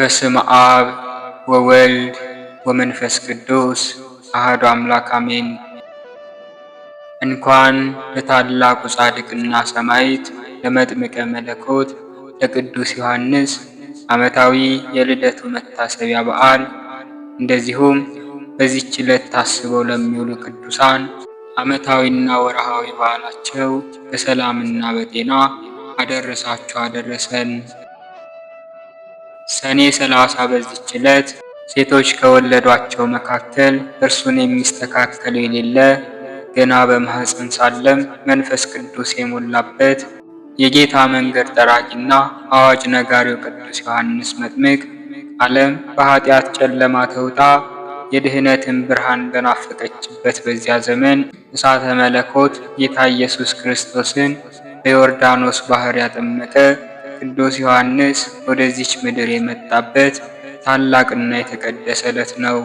በስመ አብ ወወልድ ወመንፈስ ቅዱስ አሐዱ አምላክ አሜን። እንኳን ለታላቁ ጻድቅና ሰማዕት ለመጥምቀ መለኮት ለቅዱስ ዮሐንስ ዓመታዊ የልደቱ መታሰቢያ በዓል እንደዚሁም በዚህች ዕለት ታስበው ለሚውሉ ቅዱሳን ዓመታዊና ወርሃዊ በዓላቸው በሰላምና በጤና አደረሳችሁ አደረሰን። ሰኔ 30 በዚህች ዕለት ሴቶች ከወለዷቸው መካከል እርሱን የሚስተካከል የሌለ ገና በማኅፀን ሳለም መንፈስ ቅዱስ የሞላበት የጌታ መንገድ ጠራጊና አዋጅ ነጋሪው ቅዱስ ዮሐንስ መጥምቅ ዓለም በኃጢአት ጨለማ ተውጣ የድኅነትን ብርሃን በናፈቀችበት በዚያ ዘመን እሳተ መለኮት ጌታ ኢየሱስ ክርስቶስን በዮርዳኖስ ባሕር ያጠመቀ ቅዱስ ዮሐንስ ወደዚች ምድር የመጣበት ታላቅና የተቀደሰ ዕለት ነው።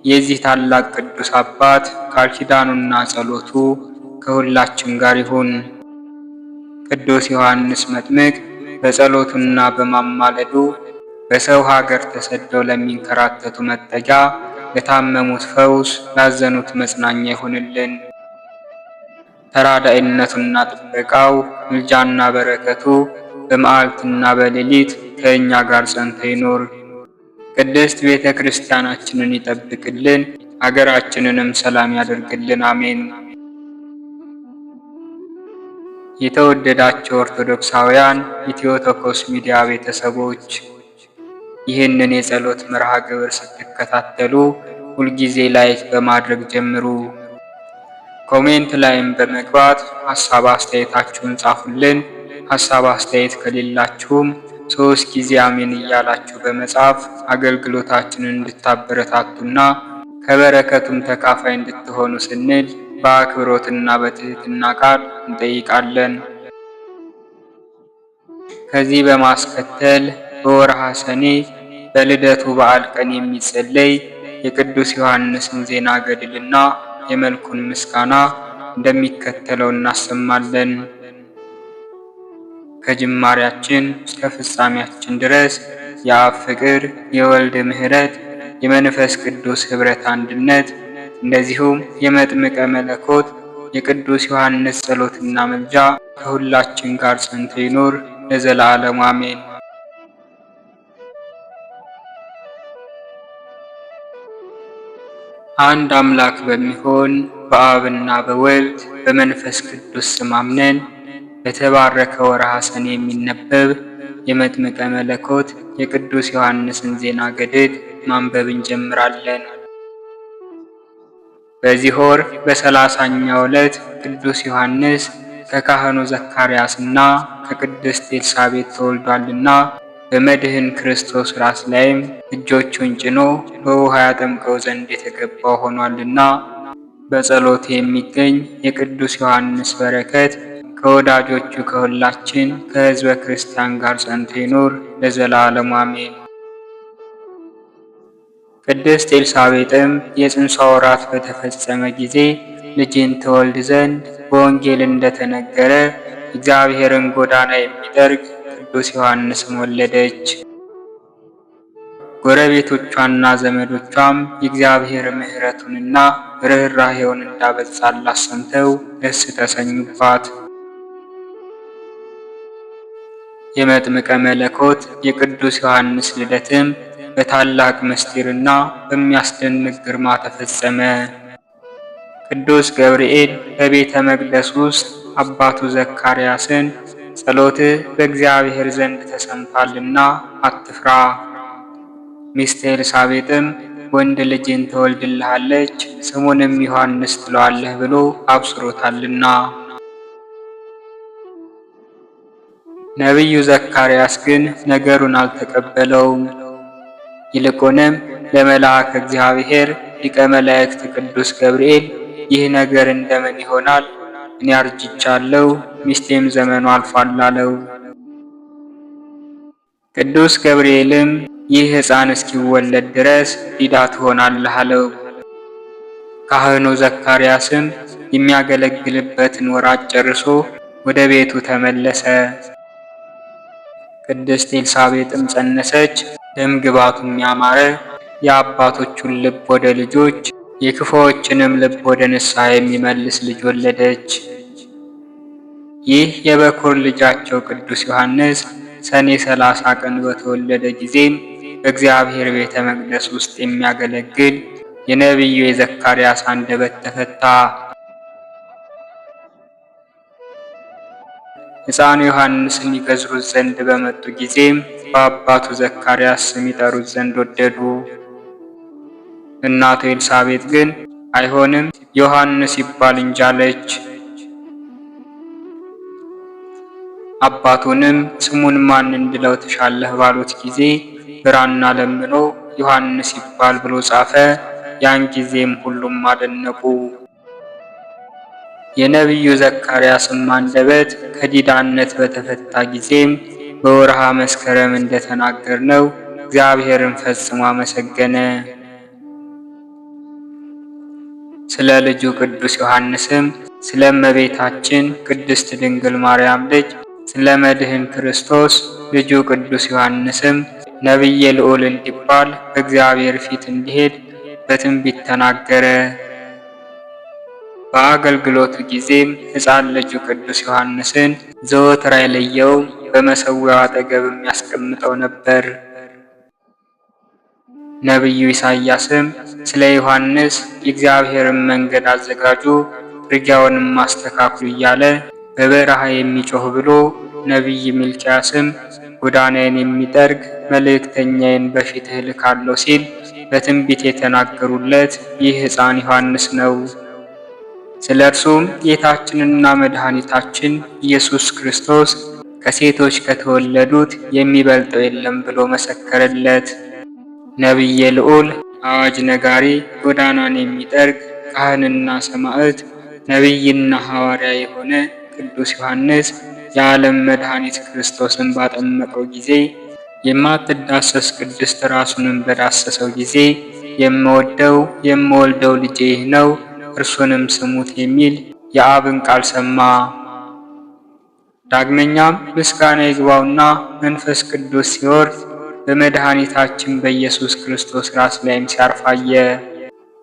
የዚህ ታላቅ ቅዱስ አባት ቃል ኪዳኑና ጸሎቱ ከሁላችን ጋር ይሁን። ቅዱስ ዮሐንስ መጥምቅ በጸሎቱና በማማለዱ በሰው ሀገር ተሰደው ለሚንከራተቱ መጠጊያ፣ ለታመሙት ፈውስ፣ ላዘኑት መጽናኛ ይሁንልን። ተራዳኢነቱና ጥበቃው ምልጃና በረከቱ በመዓልትና በሌሊት ከእኛ ጋር ጸንቶ ይኑር። ቅድስት ቤተ ክርስቲያናችንን ይጠብቅልን፣ አገራችንንም ሰላም ያደርግልን። አሜን። የተወደዳቸው ኦርቶዶክሳውያን ኢትዮቶኮስ ሚዲያ ቤተሰቦች ይህንን የጸሎት መርሃ ግብር ስትከታተሉ ሁልጊዜ ላይክ በማድረግ ጀምሩ። ኮሜንት ላይም በመግባት ሐሳብ አስተያየታችሁን ጻፉልን። ሐሳብ አስተያየት ከሌላችሁም 3 ጊዜ አሜን እያላችሁ በመጻፍ አገልግሎታችንን እንድታበረታቱና ከበረከቱም ተካፋይ እንድትሆኑ ስንል በአክብሮትና በትህትና ቃል እንጠይቃለን። ከዚህ በማስከተል በወርሃ ሰኔ በልደቱ በዓል ቀን የሚጸለይ የቅዱስ ዮሐንስን ዜና ገድልና የመልኩን ምስጋና እንደሚከተለው እናሰማለን። ከጅማሬያችን እስከ ፍጻሜያችን ድረስ የአብ ፍቅር፣ የወልድ ምሕረት፣ የመንፈስ ቅዱስ ኅብረት አንድነት እንደዚሁም የመጥምቀ መለኮት የቅዱስ ዮሐንስ ጸሎትና ምልጃ ከሁላችን ጋር ጸንቶ ይኑር ለዘላለሙ አሜን። አንድ አምላክ በሚሆን በአብና በወልድ በመንፈስ ቅዱስ ስም አምነን በተባረከ ወርሃ ሰኔ የሚነበብ የመጥምቀ መለኮት የቅዱስ ዮሐንስን ዜና ገድል ማንበብ እንጀምራለን። በዚህ ወር በ30ኛው ዕለት ቅዱስ ዮሐንስ ከካህኑ ዘካርያስና ከቅድስት ኤልሳቤጥ ተወልዷልና በመድህን ክርስቶስ ራስ ላይም እጆቹን ጭኖ በውሃ ያጠምቀው ዘንድ የተገባው ሆኗልና በጸሎት የሚገኝ የቅዱስ ዮሐንስ በረከት ከወዳጆቹ ከሁላችን ከሕዝበ ክርስቲያን ጋር ጸንቶ ይኑር ለዘላለሙ አሜን። ቅድስት ኤልሳቤጥም የጽንሷ ወራት በተፈጸመ ጊዜ ልጅን ትወልድ ዘንድ በወንጌል እንደተነገረ እግዚአብሔርን ጎዳና የሚጠርግ ቅዱስ ዮሐንስን ወለደች። ጎረቤቶቿና ዘመዶቿም የእግዚአብሔር ምሕረቱንና ርኅራኄውን እንዳበዛላት ሰምተው ደስ ተሰኙባት። የመጥምቀ መለኮት የቅዱስ ዮሐንስ ልደትም በታላቅ ምስጢርና በሚያስደንቅ ግርማ ተፈጸመ። ቅዱስ ገብርኤል በቤተ መቅደስ ውስጥ አባቱ ዘካርያስን ጸሎትህ በእግዚአብሔር ዘንድ ተሰምቷልና አትፍራ፣ ሚስት ኤልሳቤጥም ወንድ ልጅን ትወልድልሃለች፣ ስሙንም ዮሐንስ ትለዋለህ ብሎ አብስሮታልና። ነቢዩ ዘካርያስ ግን ነገሩን አልተቀበለውም። ይልቁንም ለመልአከ እግዚአብሔር ሊቀ መላእክት ቅዱስ ገብርኤል ይህ ነገር እንደምን ይሆናል? እኔ አርጅቻለሁ፣ ሚስቴም ዘመኑ አልፏል አለው። ቅዱስ ገብርኤልም ይህ ሕፃን እስኪወለድ ድረስ ዲዳ ትሆናለህ አለው። ካህኑ ዘካርያስም የሚያገለግልበትን ወራት ጨርሶ ወደ ቤቱ ተመለሰ። ቅድስት ኤልሳቤጥም ጸነሰች፣ ደም ግባቱም ያማረ የአባቶቹን ልብ ወደ ልጆች የክፉዎችንም ልብ ወደ ንስሐ የሚመልስ ልጅ ወለደች። ይህ የበኩር ልጃቸው ቅዱስ ዮሐንስ ሰኔ 30 ቀን በተወለደ ጊዜም በእግዚአብሔር ቤተ መቅደስ ውስጥ የሚያገለግል የነቢዩ የዘካርያስ አንደበት ተፈታ። ሕፃኑ ዮሐንስን ይገዝሩት ዘንድ በመጡ ጊዜም በአባቱ ዘካርያስ ስም ይጠሩት ዘንድ ወደዱ። እናቱ ኤልሳቤጥ ግን አይሆንም፣ ዮሐንስ ይባል እንጂ አለች። አባቱንም ስሙን ማን እንድለው ትሻለህ ባሉት ጊዜ ብራና ለምኖ ዮሐንስ ይባል ብሎ ጻፈ። ያን ጊዜም ሁሉም አደነቁ። የነቢዩ ዘካርያስም አንደበት ከዲዳነት በተፈታ ጊዜም በወርሃ መስከረም እንደተናገርነው እግዚአብሔርን ፈጽሞ አመሰገነ። ስለ ልጁ ቅዱስ ዮሐንስም ስለ እመቤታችን ቅድስት ድንግል ማርያም ልጅ ስለ መድህን ክርስቶስ ልጁ ቅዱስ ዮሐንስም ነቢየ ልዑል እንዲባል በእግዚአብሔር ፊት እንዲሄድ በትንቢት ተናገረ። በአገልግሎቱ ጊዜም ሕፃን ልጁ ቅዱስ ዮሐንስን ዘወትር አይለየውም፣ በመሠዊያው አጠገብም ያስቀምጠው ነበር። ነቢዩ ኢሳይያስም ስለ ዮሐንስ የእግዚአብሔርን መንገድ አዘጋጁ፣ ርጊያውንም አስተካክሉ እያለ በበረሃ የሚጮህ ብሎ፣ ነቢይ ሚልክያስም ጎዳናዬን የሚጠርግ መልእክተኛዬን በፊትህ እልካለሁ ሲል በትንቢት የተናገሩለት ይህ ሕፃን ዮሐንስ ነው። ስለ እርሱም ጌታችንና መድኃኒታችን ኢየሱስ ክርስቶስ ከሴቶች ከተወለዱት የሚበልጠው የለም ብሎ መሰከረለት። ነቢየ ልዑል፣ አዋጅ ነጋሪ፣ ጎዳናን የሚጠርግ ካህንና ሰማዕት፣ ነቢይና ሐዋርያ የሆነ ቅዱስ ዮሐንስ የዓለም መድኃኒት ክርስቶስን ባጠመቀው ጊዜ የማትዳሰስ ቅድስት ራሱንም በዳሰሰው ጊዜ የምወልደው ልጄ ይህ ነው እርሱንም ስሙት የሚል የአብን ቃል ሰማ። ዳግመኛም ምስጋና ይግባውና መንፈስ ቅዱስ ሲወርድ በመድኃኒታችን በኢየሱስ ክርስቶስ ራስ ላይም ሲያርፍ አየ።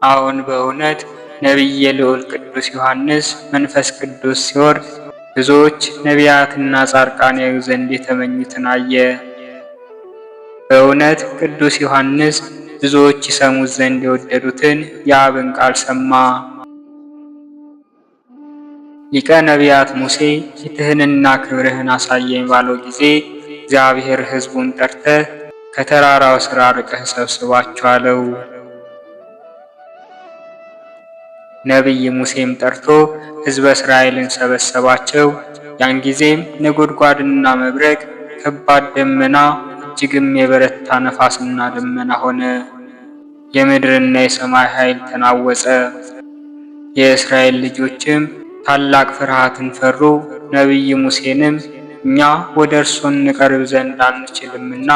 አዎን በእውነት ነቢየ ልዑል ቅዱስ ዮሐንስ መንፈስ ቅዱስ ሲወርድ ብዙዎች ነቢያትና ጻድቃን ያዩ ዘንድ የተመኙትን አየ። በእውነት ቅዱስ ዮሐንስ ብዙዎች ይሰሙት ዘንድ የወደዱትን የአብን ቃል ሰማ። ሊቀ ነቢያት ሙሴ ፊትህንና ክብርህን አሳየኝ ባለው ጊዜ እግዚአብሔር ሕዝቡን ጠርተህ ከተራራው ስር ርቀህ ሰብስባቸው አለው። ነቢይ ሙሴም ጠርቶ ሕዝበ እስራኤልን ሰበሰባቸው። ያን ጊዜም ነጎድጓድና መብረቅ፣ ከባድ ደመና፣ እጅግም የበረታ ነፋስና ደመና ሆነ። የምድርና የሰማይ ኃይል ተናወጸ። የእስራኤል ልጆችም ታላቅ ፍርሃትን ፈሩ። ነቢይ ሙሴንም እኛ ወደ እርሱ እንቀርብ ዘንድ አንችልምና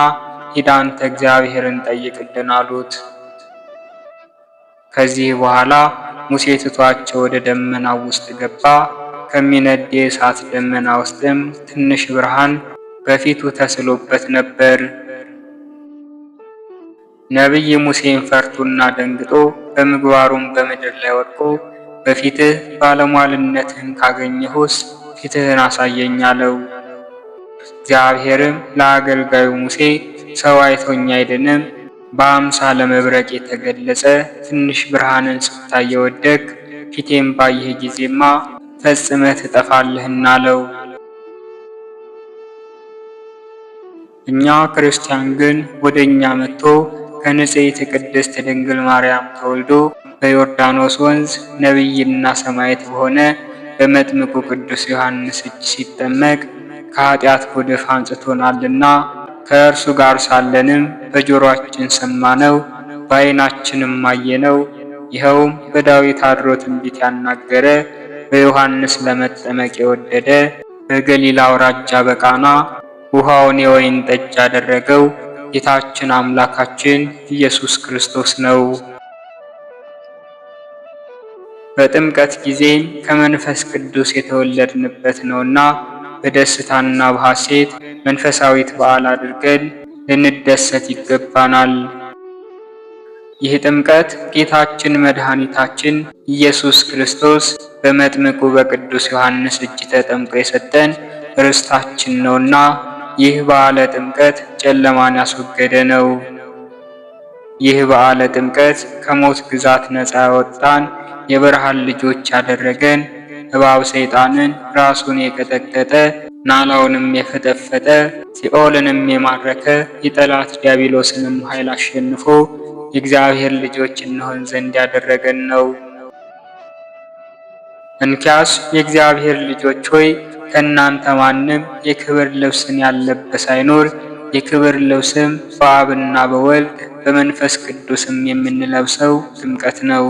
ሂድ አንተ እግዚአብሔርን ጠይቅልን አሉት። ከዚህ በኋላ ሙሴ ትቷቸው ወደ ደመናው ውስጥ ገባ። ከሚነድ የእሳት ደመና ውስጥም ትንሽ ብርሃን በፊቱ ተስሎበት ነበር። ነቢይ ሙሴን ፈርቶና ደንግጦ በምግባሩም በምድር ላይ ወድቆ በፊትህ ባለሟልነትህን ካገኘሁስ ፊትህን አሳየኝ አለው። እግዚአብሔርም ለአገልጋዩ ሙሴ ሰው አይቶኝ አይድንም፣ በአምሳለ መብረቅ የተገለጸ ትንሽ ብርሃንን ስታይ የወደቅ ፊቴን ባየህ ጊዜማ ፈጽመህ ትጠፋለህና አለው። እኛ ክርስቲያን ግን ወደ እኛ መጥቶ ከንጽሕት ቅድስት ድንግል ማርያም ተወልዶ በዮርዳኖስ ወንዝ ነቢይና ሰማዕት በሆነ በመጥምቁ ቅዱስ ዮሐንስ እጅ ሲጠመቅ ከኃጢአት ጉድፍ አንጽቶናልና ከእርሱ ጋር ሳለንም በጆሮአችን ሰማነው፣ በዓይናችንም አየነው። ይኸውም በዳዊት አድሮ ትንቢት ያናገረ በዮሐንስ ለመጠመቅ የወደደ በገሊላ አውራጃ በቃና ውሃውን የወይን ጠጅ ያደረገው ጌታችን አምላካችን ኢየሱስ ክርስቶስ ነው። በጥምቀት ጊዜም ከመንፈስ ቅዱስ የተወለድንበት ነውና በደስታና በሐሴት መንፈሳዊት በዓል አድርገን ልንደሰት ይገባናል። ይህ ጥምቀት ጌታችን መድኃኒታችን ኢየሱስ ክርስቶስ በመጥምቁ በቅዱስ ዮሐንስ እጅ ተጠምቆ የሰጠን ርስታችን ነውና ይህ በዓለ ጥምቀት ጨለማን ያስወገደ ነው። ይህ በዓለ ጥምቀት ከሞት ግዛት ነፃ ያወጣን የብርሃን ልጆች ያደረገን እባብ ሰይጣንን ራሱን የቀጠቀጠ ናላውንም የፈጠፈጠ ሲኦልንም የማረከ የጠላት ዲያብሎስንም ኃይል አሸንፎ የእግዚአብሔር ልጆች እንሆን ዘንድ ያደረገን ነው። እንኪያስ የእግዚአብሔር ልጆች ሆይ ከእናንተ ማንም የክብር ልብስን ያለበሰ አይኖር። የክብር ልብስም በአብና በወልድ በመንፈስ ቅዱስም የምንለብሰው ጥምቀት ነው።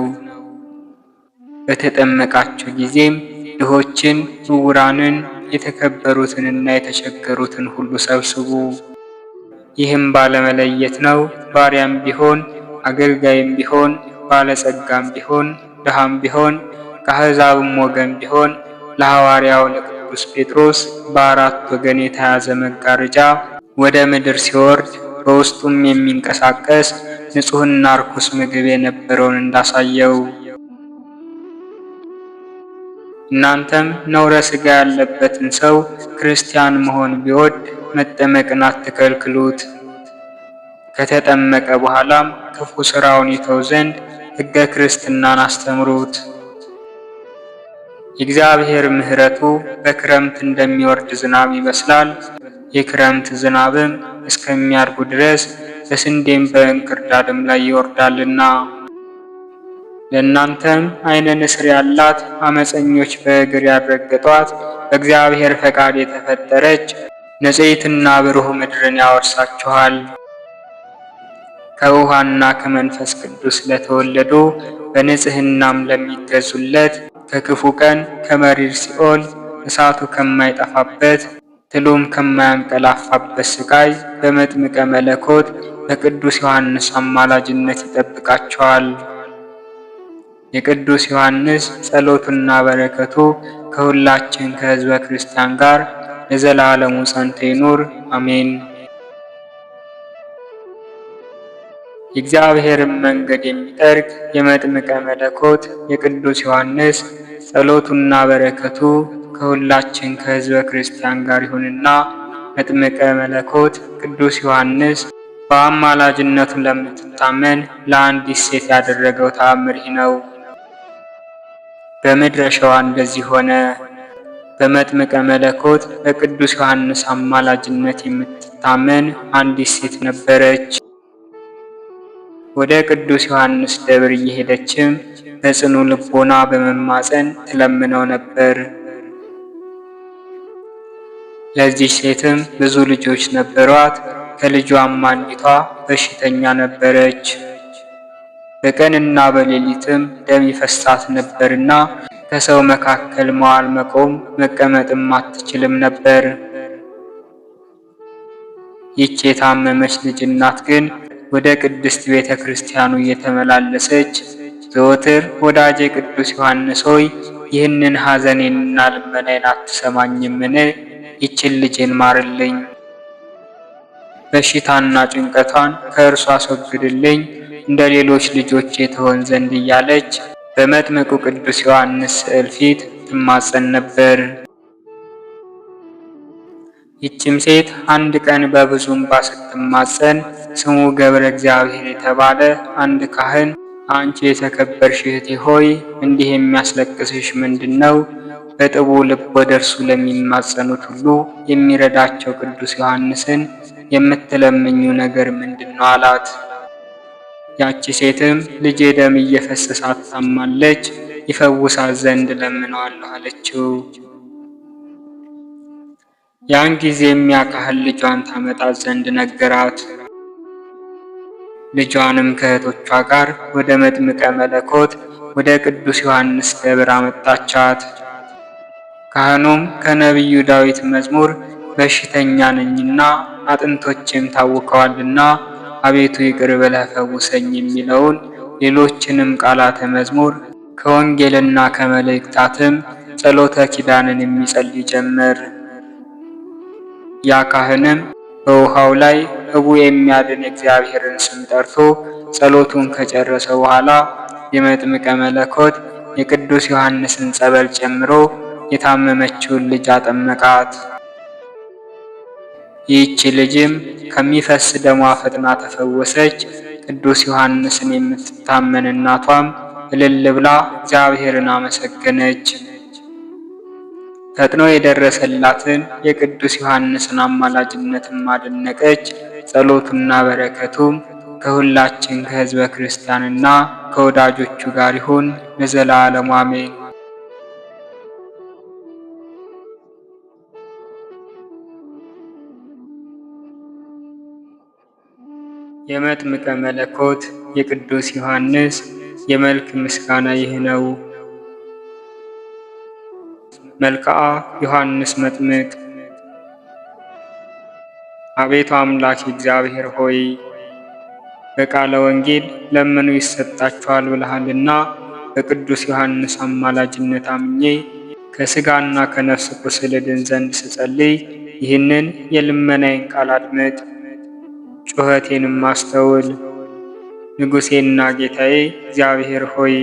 በተጠመቃችሁ ጊዜም ድሆችን፣ ዕውራንን፣ የተከበሩትንና የተቸገሩትን ሁሉ ሰብስቡ። ይህም ባለመለየት ነው። ባሪያም ቢሆን አገልጋይም ቢሆን ባለጸጋም ቢሆን ድሃም ቢሆን ከአሕዛብም ወገን ቢሆን ለሐዋርያው ለቅዱስ ጴጥሮስ በአራት ወገን የተያዘ መጋረጃ ወደ ምድር ሲወርድ በውስጡም የሚንቀሳቀስ ንጹሕና ርኩስ ምግብ የነበረውን እንዳሳየው እናንተም ነውረ ሥጋ ያለበትን ሰው ክርስቲያን መሆን ቢወድ መጠመቅን አትከልክሉት። ከተጠመቀ በኋላም ክፉ ሥራውን ይተው ዘንድ ሕገ ክርስትናን አስተምሩት። የእግዚአብሔር ምሕረቱ በክረምት እንደሚወርድ ዝናብ ይመስላል። የክረምት ዝናብም እስከሚያርጉ ድረስ በስንዴም በእንክርዳድም ላይ ይወርዳልና። ለእናንተም ዓይነ ንስር ያላት አመፀኞች በእግር ያልረገጧት በእግዚአብሔር ፈቃድ የተፈጠረች ንጽሕትና ብሩህ ምድርን ያወርሳችኋል። ከውሃና ከመንፈስ ቅዱስ ለተወለዱ በንጽሕናም ለሚገዙለት ከክፉ ቀን ከመሪር ሲኦል እሳቱ ከማይጠፋበት ትሉም ከማያንቀላፋበት ስቃይ በመጥምቀ መለኮት በቅዱስ ዮሐንስ አማላጅነት ይጠብቃቸዋል። የቅዱስ ዮሐንስ ጸሎቱና በረከቱ ከሁላችን ከሕዝበ ክርስቲያን ጋር ለዘላለሙ ጸንቶ ይኑር፣ አሜን። የእግዚአብሔርን መንገድ የሚጠርግ የመጥምቀ መለኮት የቅዱስ ዮሐንስ ጸሎቱና በረከቱ ከሁላችን ከሕዝበ ክርስቲያን ጋር ይሁንና መጥምቀ መለኮት ቅዱስ ዮሐንስ በአማላጅነቱ ለምትታመን ለአንዲት ሴት ያደረገው ተአምር ይህ ነው። በምድረ ሸዋ እንደዚህ ሆነ። በመጥምቀ መለኮት በቅዱስ ዮሐንስ አማላጅነት የምትታመን አንዲት ሴት ነበረች። ወደ ቅዱስ ዮሐንስ ደብር እየሄደችም በጽኑ ልቦና በመማፀን ትለምነው ነበር። ለዚህ ሴትም ብዙ ልጆች ነበሯት። ከልጇም አንዲቷ በሽተኛ ነበረች። በቀንና በሌሊትም ደም ይፈሳት ነበርና ከሰው መካከል መዋል፣ መቆም፣ መቀመጥም አትችልም ነበር። ይህች የታመመች ልጅ እናት ግን ወደ ቅድስት ቤተ ክርስቲያኑ እየተመላለሰች ዘወትር ወዳጄ ቅዱስ ዮሐንስ ሆይ ይህንን ሐዘኔንና ልመናዬን አትሰማኝምን? ይችን ልጄን ማርልኝ፣ በሽታና ጭንቀቷን ከእርሷ አስወግድልኝ፣ እንደ ሌሎች ልጆቼ ትሆን ዘንድ እያለች በመጥምቁ ቅዱስ ዮሐንስ ስዕል ፊት ትማጸን ነበር። ይህችም ሴት አንድ ቀን በብዙ እንባ ስትማጸን ስሙ ገብረ እግዚአብሔር የተባለ አንድ ካህን አንቺ የተከበርሽ እህቴ ሆይ እንዲህ የሚያስለቅስሽ ምንድን ነው? በጥቡ ልብ ወደ እርሱ ለሚማጸኑት ሁሉ የሚረዳቸው ቅዱስ ዮሐንስን የምትለምኙ ነገር ምንድን ነው? አላት። ያቺ ሴትም ልጄ ደም እየፈሰሳት ታማለች፣ ይፈውሳት ዘንድ ለምነዋለሁ አለችው። ያን ጊዜም ያ ካህን ልጇን ታመጣት ዘንድ ነገራት። ልጇንም ከእህቶቿ ጋር ወደ መጥምቀ መለኮት ወደ ቅዱስ ዮሐንስ ደብር አመጣቻት። ካህኑም ከነቢዩ ዳዊት መዝሙር በሽተኛ ነኝና አጥንቶቼም ታውከዋልና አቤቱ ይቅር ብለህ ፈውሰኝ የሚለውን ሌሎችንም ቃላተ መዝሙር ከወንጌልና ከመልእክታትም ጸሎተ ኪዳንን የሚጸልይ ጀመር። ያ ካህንም በውሃው ላይ ሕቡ የሚያድን እግዚአብሔርን ስም ጠርቶ ጸሎቱን ከጨረሰ በኋላ የመጥምቀ መለኮት የቅዱስ ዮሐንስን ጸበል ጨምሮ የታመመችውን ልጅ አጠመቃት። ይህች ልጅም ከሚፈስ ደሟ ፈጥና ተፈወሰች። ቅዱስ ዮሐንስን የምትታመን እናቷም እልል ብላ እግዚአብሔርን አመሰገነች። ፈጥኖ የደረሰላትን የቅዱስ ዮሐንስን አማላጅነትም አደነቀች። ጸሎቱና በረከቱም ከሁላችን ከሕዝበ ክርስቲያንና ከወዳጆቹ ጋር ይሁን ለዘላለሙ አሜን። የመጥምቀ መለኮት የቅዱስ ዮሐንስ የመልክ ምስጋና ይህ ነው። መልክዓ ዮሐንስ መጥምቅ። አቤቱ አምላክ እግዚአብሔር ሆይ በቃለ ወንጌል ለምኑ ይሰጣችኋል ብለሃልና በቅዱስ ዮሐንስ አማላጅነት አምኜ ከሥጋና ከነፍስ ቁስል እድን ዘንድ ስጸልይ ይህንን የልመናዬን ቃል አድምጥ፣ ጩኸቴንም አስተውል። ንጉሴና ጌታዬ እግዚአብሔር ሆይ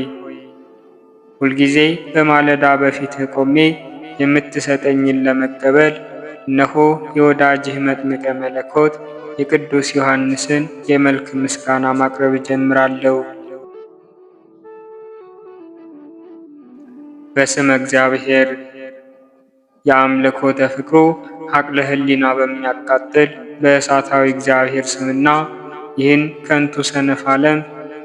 ሁልጊዜ በማለዳ በፊትህ ቆሜ የምትሰጠኝን ለመቀበል እነሆ የወዳጅህ መጥምቀ መለኮት የቅዱስ ዮሐንስን የመልክ ምስጋና ማቅረብ ጀምራለሁ። በስመ እግዚአብሔር የአምልኮተ ፍቅሩ ሀቅለ ህሊና በሚያቃጥል በእሳታዊ እግዚአብሔር ስምና ይህን ከንቱ ሰነፍ ዓለም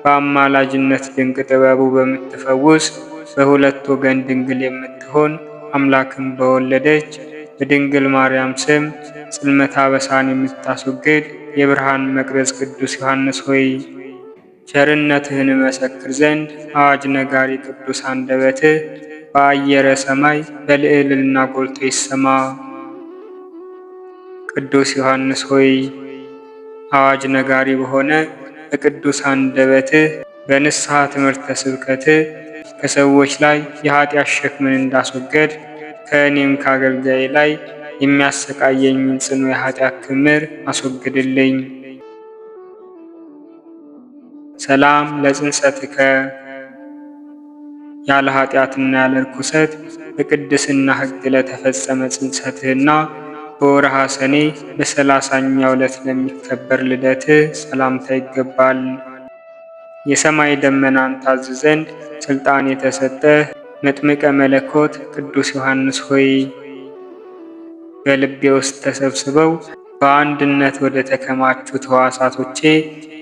በአማላጅነት ድንቅ ጥበቡ በምትፈውስ በሁለት ወገን ድንግል የምትሆን አምላክን በወለደች በድንግል ማርያም ስም ጽልመተ አበሳን የምታስወግድ የብርሃን መቅረዝ ቅዱስ ዮሐንስ ሆይ ቸርነትህን እመሰክር ዘንድ አዋጅ ነጋሪ ቅዱስ አንደበትህ በአየረ ሰማይ በልዕልና ጎልቶ ይሰማ። ቅዱስ ዮሐንስ ሆይ አዋጅ ነጋሪ በሆነ በቅዱስ አንደበትህ በንስሐ ትምህርተ ስብከትህ ከሰዎች ላይ የኃጢአት ሸክምን እንዳስወገድ ከእኔም ከአገልጋዬ ላይ የሚያሰቃየኝን ጽኑ የኃጢአት ክምር አስወግድልኝ። ሰላም ለጽንሰትከ ያለ ኃጢአትና ያለ ርኩሰት በቅድስና ሕግ ለተፈጸመ ጽንሰትህና በወርሃ ሰኔ በ30ኛው ዕለት ለሚከበር ልደትህ ሰላምታ ይገባል። የሰማይ ደመናን ታዝ ዘንድ ሥልጣን የተሰጠህ መጥምቀ መለኮት ቅዱስ ዮሐንስ ሆይ በልቤ ውስጥ ተሰብስበው በአንድነት ወደ ተከማቹት ሕዋሳቶቼ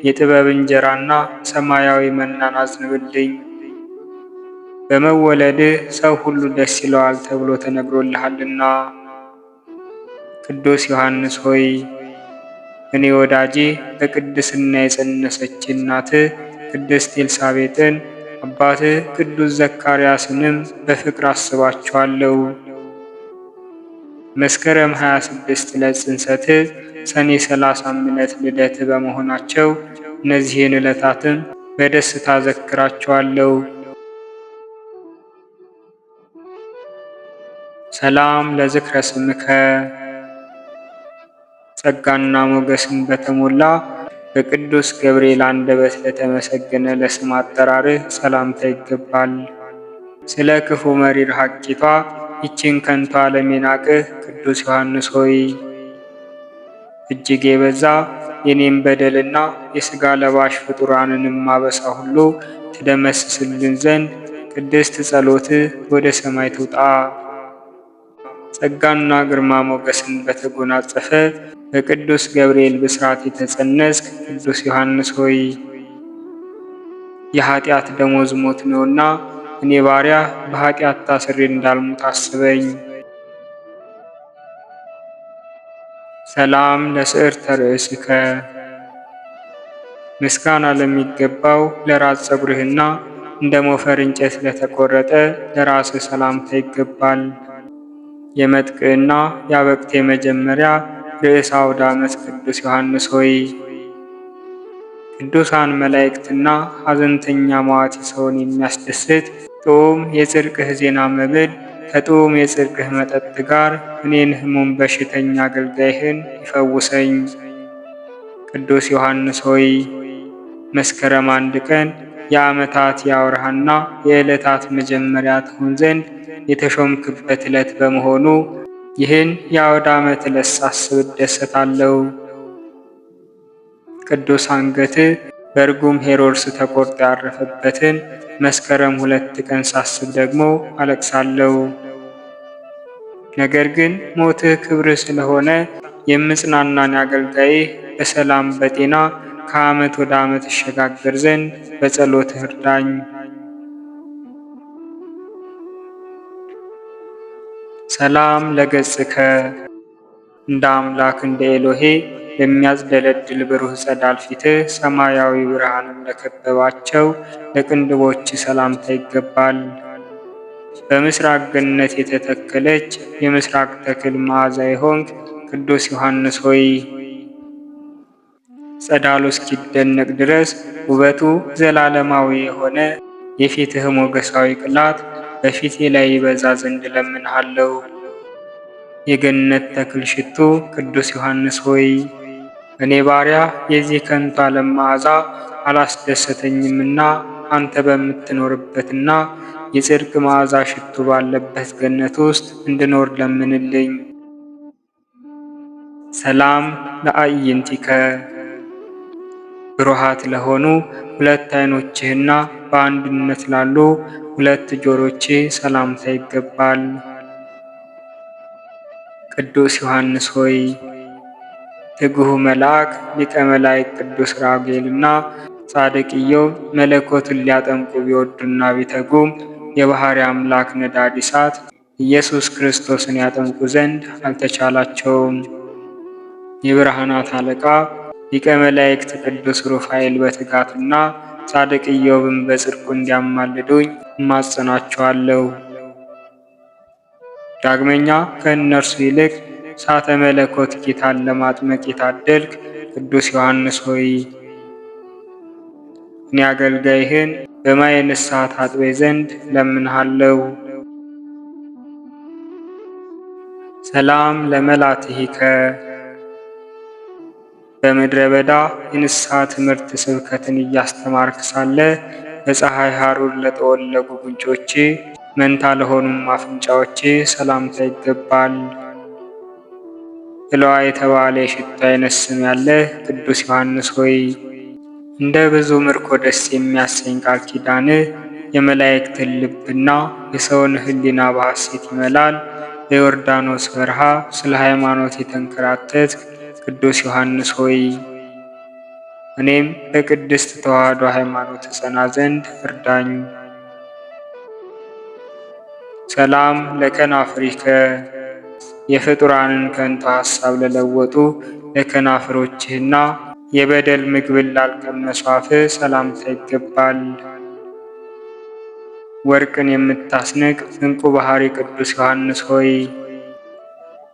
የጥበብ እንጀራና ሰማያዊ መናን አዝንብልኝ። በመወለድህ ሰው ሁሉ ደስ ይለዋል ተብሎ ተነግሮልሃልና። ቅዱስ ዮሐንስ ሆይ እኔ ወዳጄ በቅድስና የጸነሰች እናትህ ቅድስት ኤልሳቤጥን አባትህ ቅዱስ ዘካርያስንም በፍቅር አስባቸዋለሁ። መስከረም 26 ዕለት ጽንሰትህ፣ ሰኔ 30 ዕለት ልደትህ በመሆናቸው እነዚህን ዕለታትን በደስታ ዘክራቸዋለሁ። ሰላም ለዝክረ ስምከ ጸጋና ሞገስን በተሞላ በቅዱስ ገብርኤል አንደበት ለተመሰገነ ለስም አጠራርህ ሰላምታ ይገባል። ስለ ክፉ መሪር ሐቂቷ ይችን ከንቱ ዓለም የናቅህ ቅዱስ ዮሐንስ ሆይ እጅግ የበዛ የኔም በደልና የሥጋ ለባሽ ፍጡራንንም ማበሳ ሁሉ ትደመስስልን ዘንድ ቅድስት ጸሎትህ ወደ ሰማይ ትውጣ። ጸጋና ግርማ ሞገስን በተጎናጸፈ በቅዱስ ገብርኤል ብስራት የተጸነስክ ቅዱስ ዮሐንስ ሆይ የኃጢአት ደሞዝ ሞት ነውና እኔ ባሪያ በኃጢአት ታስሬ እንዳልሞት አስበኝ። ሰላም ለስዕርተ ርእስከ ምስጋና ለሚገባው ለራስ ፀጉርህና እንደ ሞፈር እንጨት ለተቆረጠ ለራስህ ሰላምታ ይገባል። የመጥቅዕና የአበቅቴ መጀመሪያ ርዕሰ አውደ ዓመት ቅዱስ ዮሐንስ ሆይ ቅዱሳን መላእክትና ሐዘንተኛ መዋቲ ሰውን የሚያስደስት ጥዑም የጽድቅህ ዜና መብል ከጡም የጽድቅህ መጠጥ ጋር እኔን ሕሙም በሽተኛ አገልጋይህን ይፈውሰኝ። ቅዱስ ዮሐንስ ሆይ መስከረም 1 ቀን የዓመታት የአውራሃና የዕለታት መጀመሪያ ትሆን ዘንድ የተሾምክበት ዕለት በመሆኑ ይህን የአውደ ዓመት ዕለት ሳስብ እደሰታለሁ። ቅዱስ አንገትህ በርጉም ሄሮድስ ተቆርጦ ያረፈበትን መስከረም 2 ቀን ሳስብ ደግሞ አለቅሳለሁ። ነገር ግን ሞትህ ክብርህ ስለሆነ የምጽናናን አገልጋይህ በሰላም በጤና ከዓመት ወደ ዓመት እሸጋገር ዘንድ በጸሎትህ እርዳኝ። ሰላም ለገጽከ እንደ አምላክ እንደ ኤሎሄ የሚያዝደለድል ብሩህ ጸዳል ፊትህ ሰማያዊ ብርሃንን ለከበባቸው ለቅንድቦች ሰላምታ ይገባል። በምስራቅ ገነት የተተከለች የምስራቅ ተክል መዓዛ የሆንክ ቅዱስ ዮሐንስ ሆይ ጸዳሉ እስኪደነቅ ድረስ ውበቱ ዘላለማዊ የሆነ የፊትህ ሞገሳዊ ቅላት በፊቴ ላይ ይበዛ ዘንድ እለምንሃለሁ። የገነት ተክል ሽቱ ቅዱስ ዮሐንስ ሆይ እኔ ባሪያ የዚህ ከንቱ ዓለም መዓዛ አላስደሰተኝምና አንተ በምትኖርበትና የጽድቅ መዓዛ ሽቱ ባለበት ገነት ውስጥ እንድኖር ለምንልኝ። ሰላም ለአዕይንቲከ ብሩሃት ለሆኑ ሁለት ዓይኖችህና በአንድነት ላሉ ሁለት ጆሮችህ ሰላምታ ይገባል። ቅዱስ ዮሐንስ ሆይ ትጉህ መልአክ ሊቀ መላእክት ቅዱስ ራጉኤልና ጻድቅ ኢዮብ መለኮትን ሊያጠምቁ ቢወዱና ቢተጉም የባሕርይ አምላክ ነዳድ እሳት ኢየሱስ ክርስቶስን ያጠምቁ ዘንድ አልተቻላቸውም። የብርሃናት አለቃ ሊቀ መላእክት ቅዱስ ሩፋኤል በትጋትና ጻድቅ ኢዮብን በጽድቁ እንዲያማልዱኝ እማጸናቸዋለሁ። ዳግመኛ ከእነርሱ ይልቅ እሳተ መለኮት ጌታን ለማጥመቅ የታደልክ ቅዱስ ዮሐንስ ሆይ እኔ አገልጋይህን በማየ ንስሐ ታጥበኝ ዘንድ ለምንሃለሁ። ሰላም ለመላትሂከ በምድረ በዳ የንስሐ ትምህርት ስብከትን እያስተማርክ ሳለ በፀሐይ ሐሩር ለጠወለጉ ጉንጮች መንታ ለሆኑም አፍንጫዎች ሰላምታ ይገባል። እለዋ የተባለ የሽቱ አይነት ስም ያለህ ቅዱስ ዮሐንስ ሆይ እንደ ብዙ ምርኮ ደስ የሚያሰኝ ቃል ኪዳንህ የመላእክትን ልብና የሰውን ሕሊና በሐሴት ይመላል። በዮርዳኖስ በረሃ ስለ ሃይማኖት የተንከራተት ቅዱስ ዮሐንስ ሆይ እኔም በቅድስት ተዋሕዶ ሃይማኖት እጸና ዘንድ እርዳኝ። ሰላም ለከናፍሪከ የፍጡራንን ከንቱ ሐሳብ ለለወጡ ለከናፍሮችህና የበደል ምግብን ላልቀመሱ አፍህ ሰላምታ ይገባል። ወርቅን የምታስንቅ ዕንቁ ባሕርይ ቅዱስ ዮሐንስ ሆይ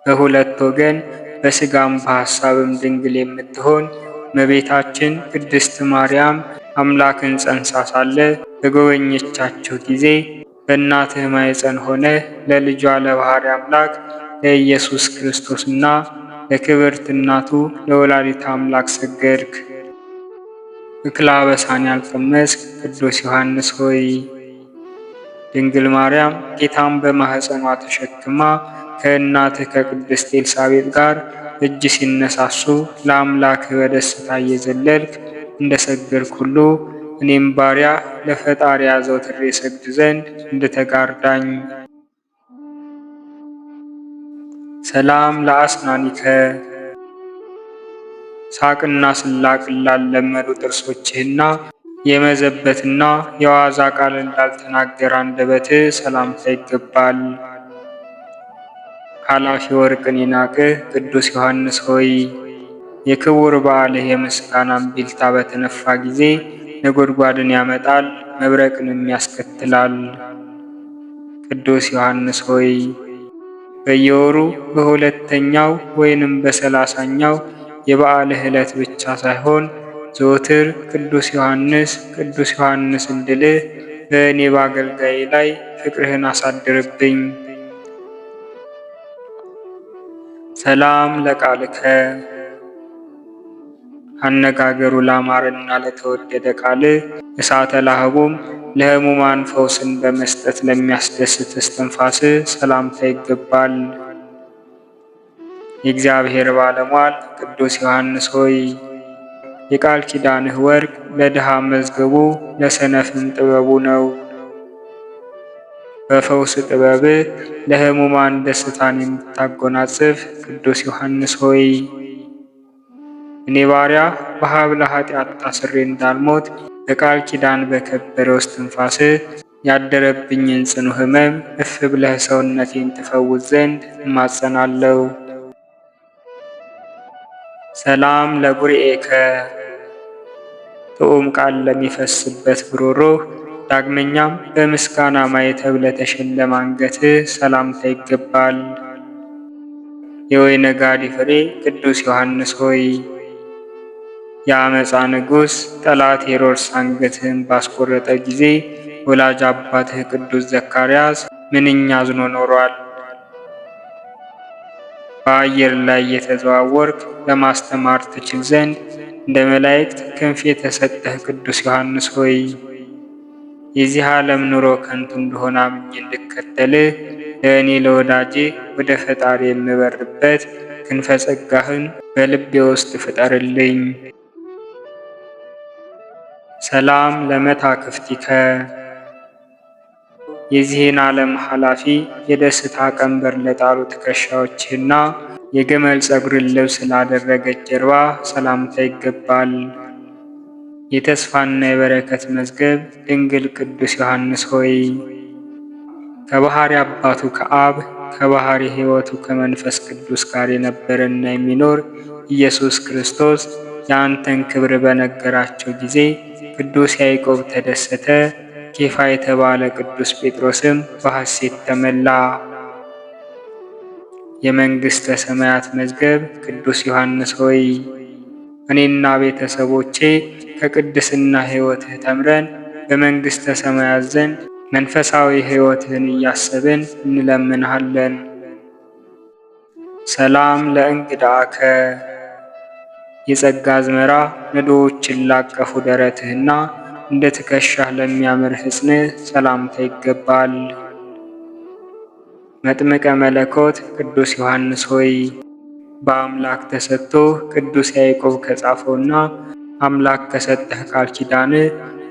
በሁለት ወገን በሥጋም በሐሳብም ድንግል የምትሆን እመቤታችን ቅድስት ማርያም አምላክን ጸንሳ ሳለ በጎበኘቻችሁ ጊዜ በእናትህ ማኅፀን ሆነ ለልጇ ለባሕርይ አምላክ ለኢየሱስ ክርስቶስና ለክብርት እናቱ ለወላዲተ አምላክ ሰገድክ። እክለ አበሳን ያልቀመስክ ቅዱስ ዮሐንስ ሆይ ድንግል ማርያም ጌታን በማኅፀኗ ተሸክማ ከእናትህ ከቅድስት ኤልሳቤጥ ጋር እጅ ሲነሳሱ ለአምላክህ በደስታ እየዘለልክ እንደ ሰገድክ ሁሉ እኔም ባሪያ ለፈጣሪ አዘውትሬ ሰግድ ዘንድ እንድተጋርዳኝ። ሰላም ለአስናኒከ ሳቅና ስላቅን ላለመዱ ጥርሶችህና የመዘበትና የዋዛ ቃል እንዳልተናገረ አንደበትህ ሰላምታ ይገባል። ኃላፊ ወርቅን የናቅህ ቅዱስ ዮሐንስ ሆይ የክቡር በዓልህ የምስጋና እምቢልታ በተነፋ ጊዜ ነጎድጓድን ያመጣል፣ መብረቅንም ያስከትላል። ቅዱስ ዮሐንስ ሆይ በየወሩ በሁለተኛው ወይንም በ30ኛው የበዓልህ ዕለት ብቻ ሳይሆን ዘወትር ቅዱስ ዮሐንስ እንድልህ በእኔ በአገልጋዬ ላይ ፍቅርህን አሳድርብኝ። ሰላም ለቃልከ አነጋገሩ ላማረና ለተወደደ ቃል እሳተ ላህቡም ለሕሙማን ፈውስን በመስጠት ለሚያስደስት እስትንፋስ ሰላምታ ይገባል። የእግዚአብሔር ባለሟል ቅዱስ ዮሐንስ ሆይ የቃል ኪዳንህ ወርቅ ለድሃ መዝገቡ ለሰነፍም ጥበቡ ነው። በፈውስ ጥበብህ ለሕሙማን ደስታን የምታጎናጽፍ ቅዱስ ዮሐንስ ሆይ እኔ ባሪያ በሀብለ ኃጢአት ታስሬ እንዳልሞት በቃል ኪዳን በከበረው እስትንፋስህ ያደረብኝን ጽኑ ሕመም እፍ ብለህ ሰውነቴን ትፈውስ ዘንድ እማጸናለሁ። ሰላም ለጉርኤከ ጥዑም ቃል ለሚፈስበት ጉሮሮህ ዳግመኛም በምስጋና ማኅተብ ለተሸለመ አንገትህ ሰላምታ ይገባል። የወይነ ጋዲ ፍሬ ቅዱስ ዮሐንስ ሆይ የአመፃ ንጉሥ ጠላት ሄሮድስ አንገትህን ባስቆረጠ ጊዜ ወላጅ አባትህ ቅዱስ ዘካርያስ ምንኛ አዝኖ ኖሯል። በአየር ላይ የተዘዋወርክ ለማስተማር ትችል ዘንድ እንደ መላእክት ክንፍ የተሰጠህ ቅዱስ ዮሐንስ ሆይ የዚህ ዓለም ኑሮ ከንቱ እንደሆነ አምኜ እንድከተልህ ለእኔ ለወዳጄ ወደ ፈጣሪ የምበርበት ክንፈ ጸጋህን በልቤ ውስጥ ፍጠርልኝ። ሰላም ለመታክፍቲከ የዚህን ዓለም ኃላፊ የደስታ ቀንበር ለጣሉ ትከሻዎችህና የግመል ጸጉርን ልብስ ላደረገች ጀርባ ሰላምታ ይገባል። የተስፋና የበረከት መዝገብ ድንግል ቅዱስ ዮሐንስ ሆይ ከባሕሪ አባቱ ከአብ ከባሕሪ ሕይወቱ ከመንፈስ ቅዱስ ጋር የነበረና የሚኖር ኢየሱስ ክርስቶስ የአንተን ክብር በነገራቸው ጊዜ ቅዱስ ያዕቆብ ተደሰተ፣ ኬፋ የተባለ ቅዱስ ጴጥሮስም በሐሴት ተመላ። የመንግሥተ ሰማያት መዝገብ ቅዱስ ዮሐንስ ሆይ እኔና ቤተሰቦቼ ከቅድስና ሕይወትህ ተምረን በመንግሥተ ሰማያት ዘንድ መንፈሳዊ ሕይወትህን እያሰብን እንለምንሃለን። ሰላም ለእንግዳከ የጸጋ አዝመራ ነዶዎችን ላቀፉ ደረትህና እንደ ትከሻህ ለሚያምር ሕፅንህ ሰላምታ ይገባል። መጥምቀ መለኮት ቅዱስ ዮሐንስ ሆይ በአምላክ ተሰጥቶ ቅዱስ ያዕቆብ ከጻፈውና አምላክ ከሰጠህ ቃል ኪዳን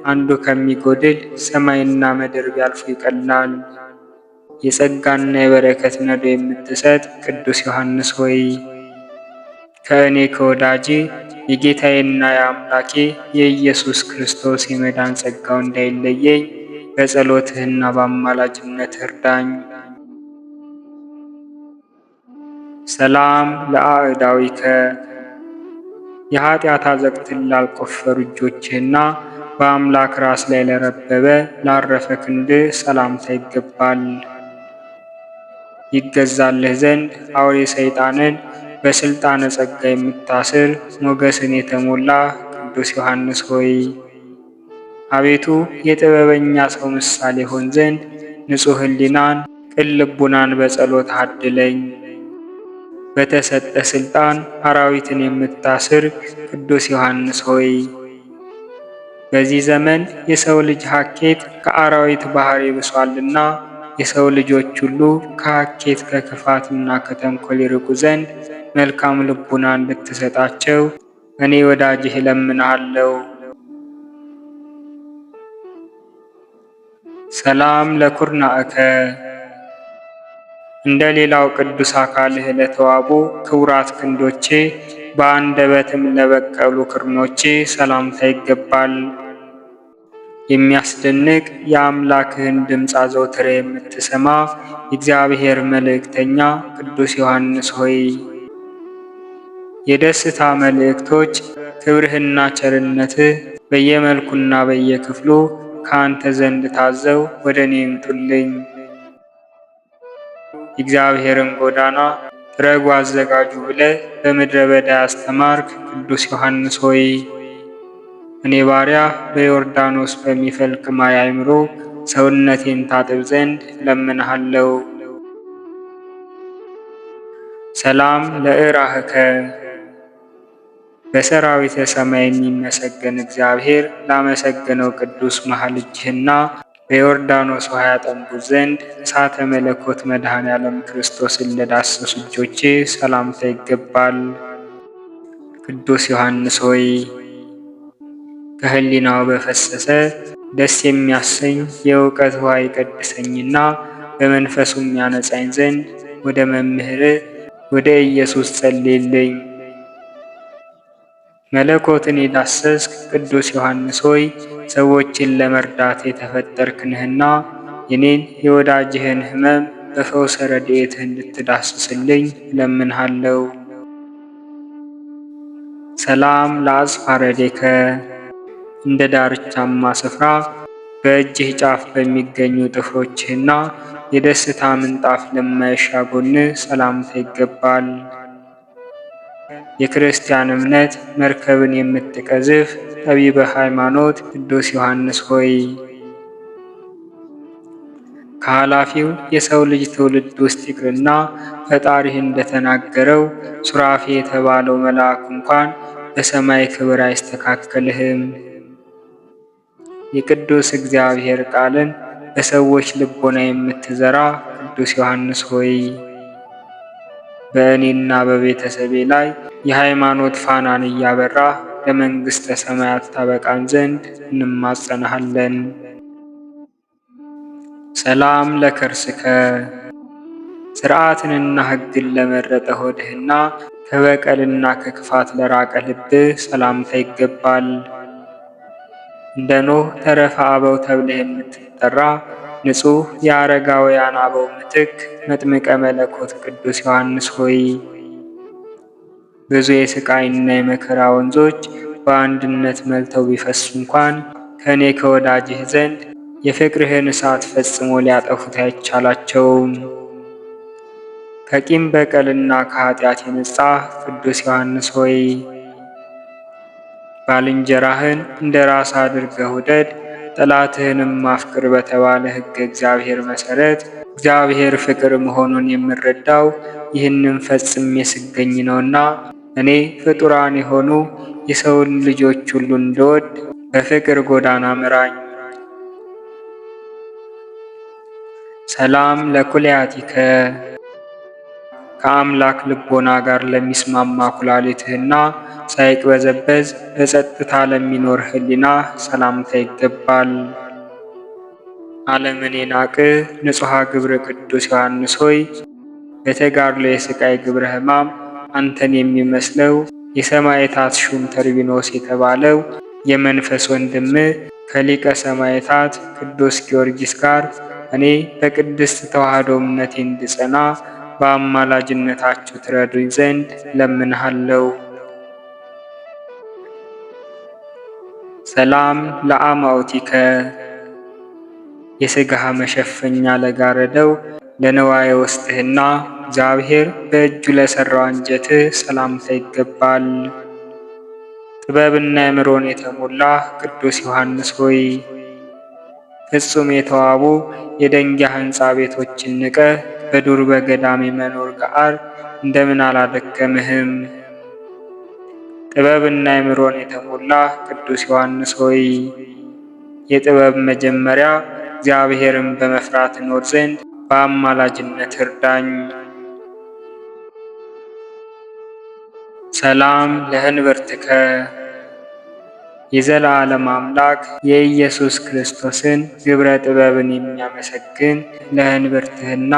አንዱ ከሚጎድል ሰማይና ምድር ቢያልፉ ይቀላል። የጸጋና የበረከት ነዶ የምትሰጥ ቅዱስ ዮሐንስ ሆይ ከእኔ ከወዳጄ የጌታዬና የአምላኬ የኢየሱስ ክርስቶስ የመዳን ጸጋው እንዳይለየኝ በጸሎትህና በአማላጅነትህ እርዳኝ። ሰላም ለአእዳዊከ የኃጢአት አዘቅትን ላልቆፈሩ እጆችህና በአምላክ ራስ ላይ ለረበበ ላረፈ ክንድህ ሰላምታ ይገባል። ይገዛልህ ዘንድ አውሬ ሰይጣንን በሥልጣነ ጸጋ የምታስር ሞገስን የተሞላ ቅዱስ ዮሐንስ ሆይ አቤቱ የጥበበኛ ሰው ምሳሌ ሆን ዘንድ ንጹሕ ሕሊናን ቅን ልቡናን በጸሎት አድለኝ። በተሰጠ ሥልጣን አራዊትን የምታስር ቅዱስ ዮሐንስ ሆይ በዚህ ዘመን የሰው ልጅ ሐኬት ከአራዊት ባሕሪ ብሷልና የሰው ልጆች ሁሉ ከሐኬት ከክፋትና ከተንኮል ይርቁ ዘንድ መልካም ልቡና እንድትሰጣቸው እኔ ወዳጅህ እለምንሃለሁ። ሰላም ለኩርናእከ እንደ ሌላው ቅዱስ አካልህ ለተዋቡ ክቡራት ክንዶቼ በአንደበትም ለበቀሉ ክርኖቼ ሰላምታ ይገባል። የሚያስደንቅ የአምላክህን ድምፅ አዘውትረ የምትሰማ የእግዚአብሔር መልእክተኛ ቅዱስ ዮሐንስ ሆይ የደስታ መልእክቶች ክብርህና ቸርነትህ በየመልኩና በየክፍሉ ከአንተ ዘንድ ታዘው ወደ እኔ ይምጡልኝ። የእግዚአብሔርን ጎዳና ጥረጉ አዘጋጁ ብለህ በምድረ በዳ ያስተማርክ ቅዱስ ዮሐንስ ሆይ እኔ ባሪያ በዮርዳኖስ በሚፈልቅ ማይ አእምሮ ሰውነቴን ታጥብ ዘንድ እለምንሃለሁ። ሰላም ለእራህከ በሰራዊተ ሰማይ የሚመሰገን እግዚአብሔር ላመሰገነው ቅዱስ መሃል እጅህና በዮርዳኖስ ውሃ ያጠምቁት ዘንድ እሳተ መለኮት መድኃኔ ዓለም ክርስቶስን ለዳሰሱ እጆች ሰላምታ ይገባል። ቅዱስ ዮሐንስ ሆይ ከህሊናው በፈሰሰ ደስ የሚያሰኝ የእውቀት ውሃ ይቀድሰኝና በመንፈሱም ያነጻኝ ዘንድ ወደ መምህር ወደ ኢየሱስ ጸልይልኝ። መለኮትን የዳሰስክ ቅዱስ ዮሐንስ ሆይ ሰዎችን ለመርዳት የተፈጠርክ ነህና የኔን የወዳጅህን ሕመም በፈውሰ ረድኤትህ እንድትዳስስልኝ እለምንሃለሁ። ሰላም ለአጽፋረ እዴከ እንደ ዳርቻማ ስፍራ በእጅህ ጫፍ በሚገኙ ጥፍሮችህና የደስታ ምንጣፍ ለማይሻ ጎንህ ሰላምታ ይገባል። የክርስቲያን እምነት መርከብን የምትቀዝፍ ጠቢበ ሃይማኖት ቅዱስ ዮሐንስ ሆይ ከኃላፊው የሰው ልጅ ትውልድ ውስጥ ይቅርና ፈጣሪህ እንደተናገረው ሱራፌ የተባለው መልአክ እንኳን በሰማይ ክብር አይስተካከልህም። የቅዱስ እግዚአብሔር ቃልን በሰዎች ልቦና የምትዘራ ቅዱስ ዮሐንስ ሆይ በእኔና በቤተሰቤ ላይ የሃይማኖት ፋናን እያበራ ለመንግሥተ ሰማያት ታበቃን ዘንድ እንማጸናሃለን። ሰላም ለከርስከ ሥርዓትንና ሕግን ለመረጠ ሆድህና ከበቀልና ከክፋት ለራቀ ልብህ ሰላምታ ይገባል። እንደ ኖህ ተረፈ አበው ተብለህ የምትጠራ ንጹሕ የአረጋውያን አበው ምትክ መጥምቀ መለኮት ቅዱስ ዮሐንስ ሆይ ብዙ የሥቃይና የመከራ ወንዞች በአንድነት መልተው ቢፈሱ እንኳን ከእኔ ከወዳጅህ ዘንድ የፍቅርህን እሳት ፈጽሞ ሊያጠፉት አይቻላቸውም። ከቂም በቀልና ከኃጢአት የነጻ ቅዱስ ዮሐንስ ሆይ ባልንጀራህን እንደ ራስ አድርገህ ውደድ፣ ጠላትህንም አፍቅር በተባለ ሕገ እግዚአብሔር መሠረት እግዚአብሔር ፍቅር መሆኑን የምረዳው ይህንም ፈጽሜ ስገኝ ነውና እኔ ፍጡራን የሆኑ የሰውን ልጆች ሁሉ እንድወድ በፍቅር ጎዳና ምራኝ። ሰላም ለኩልያቲከ ከአምላክ ልቦና ጋር ለሚስማማ ኩላሊትህና ሳይቅበዘበዝ በጸጥታ ለሚኖር ህሊና ሰላምታ ይገባል። ዓለምን የናቅህ ንጹሐ ግብረ ቅዱስ ዮሐንስ ሆይ በተጋድሎ የሥቃይ ግብረ ሕማም አንተን የሚመስለው የሰማዕታት ሹም ተርቢኖስ የተባለው የመንፈስ ወንድም ከሊቀ ሰማዕታት ቅዱስ ጊዮርጊስ ጋር እኔ በቅድስት ተዋሕዶ እምነቴ እንድጸና በአማላጅነታችሁ ትረዱኝ ዘንድ ለምንሃለው። ሰላም ለአማውቲከ የሥጋህ መሸፈኛ ለጋረደው ለነዋየ ውስጥህና እግዚአብሔር በእጁ ለሠራው አንጀትህ ሰላምታ ይገባል። ጥበብና አእምሮን የተሞላ ቅዱስ ዮሐንስ ሆይ ፍጹም የተዋቡ የደንጊያ ሕንፃ ቤቶችን ንቀህ በዱር በገዳም የመኖር ገዓር እንደምን አላደከምህም? ጥበብና አእምሮን የተሞላ ቅዱስ ዮሐንስ ሆይ የጥበብ መጀመሪያ እግዚአብሔርን በመፍራት እኖር ዘንድ በአማላጅነት እርዳኝ። ሰላም ለህንብርትከ የዘላለም አምላክ የኢየሱስ ክርስቶስን ግብረ ጥበብን የሚያመሰግን ለህንብርትህና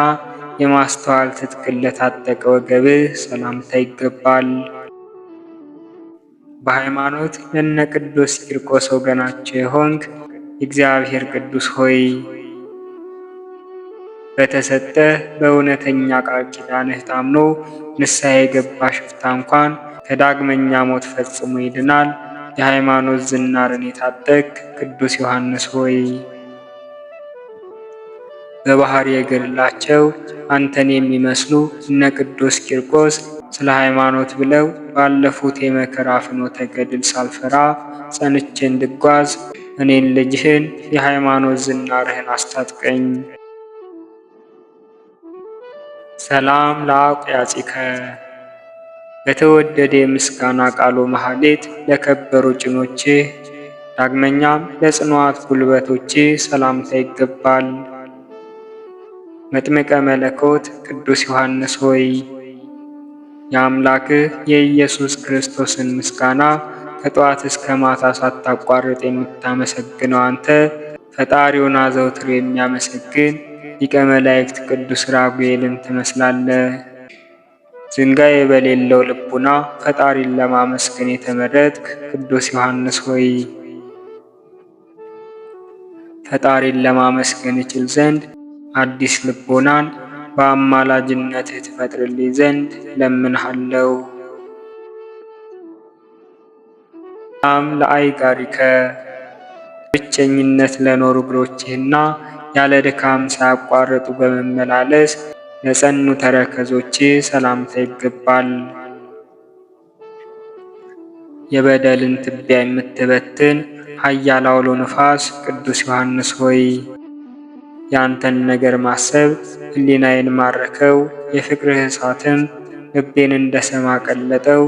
የማስተዋል ትጥቅን ለታጠቀ ወገብህ ሰላምታ ይገባል። በሃይማኖት ለነ ቅዱስ ቂርቆስ ወገናቸው የሆንክ እግዚአብሔር ቅዱስ ሆይ በተሰጠ በእውነተኛ ቃል ኪዳንህ ታምኖ ንስሐ የገባ ሽፍታ እንኳን ከዳግመኛ ሞት ፈጽሞ ይድናል። የሃይማኖት ዝናርን የታጠቅ ቅዱስ ዮሐንስ ሆይ በባህር የገድላቸው አንተን የሚመስሉ እነ ቅዱስ ቂርቆስ ስለ ሃይማኖት ብለው ባለፉት የመከራ ፍኖተ ገድል ሳልፈራ ጸንቼ እንድጓዝ እኔን ልጅህን የሃይማኖት ዝናርህን አስታጥቀኝ። ሰላም ለአውቅያጺከ በተወደደ የምስጋና ቃሉ መሐሌት ለከበሩ ጭኖችህ ዳግመኛም ለጽኑዓት ጉልበቶችህ ሰላምታ ይገባል። መጥምቀ መለኮት ቅዱስ ዮሐንስ ሆይ የአምላክህ የኢየሱስ ክርስቶስን ምስጋና ከጠዋት እስከ ማታ ሳታቋርጥ የምታመሰግነው አንተ ፈጣሪውን አዘውትሮ የሚያመሰግን ሊቀ መላእክት ቅዱስ ራጉኤልን ትመስላለህ። ዝንጋዬ በሌለው ልቡና ፈጣሪን ለማመስገን የተመረጥክ ቅዱስ ዮሐንስ ሆይ ፈጣሪን ለማመስገን እችል ዘንድ አዲስ ልቦናን በአማላጅነትህ ትፈጥርልኝ ዘንድ ለምንሃለው። ሰላም ለአይጋሪከ ብቸኝነት ለኖሩ እግሮችህና ያለ ድካም ሳያቋርጡ በመመላለስ ለጸኑ ተረከዞችህ ሰላምታ ይገባል። የበደልን ትቢያ የምትበትን ኃያል አውሎ ነፋስ ቅዱስ ዮሐንስ ሆይ ያንተን ነገር ማሰብ ሕሊናዬን ማረከው፣ የፍቅርህ እሳትም ልቤን እንደ ሰም አቀለጠው።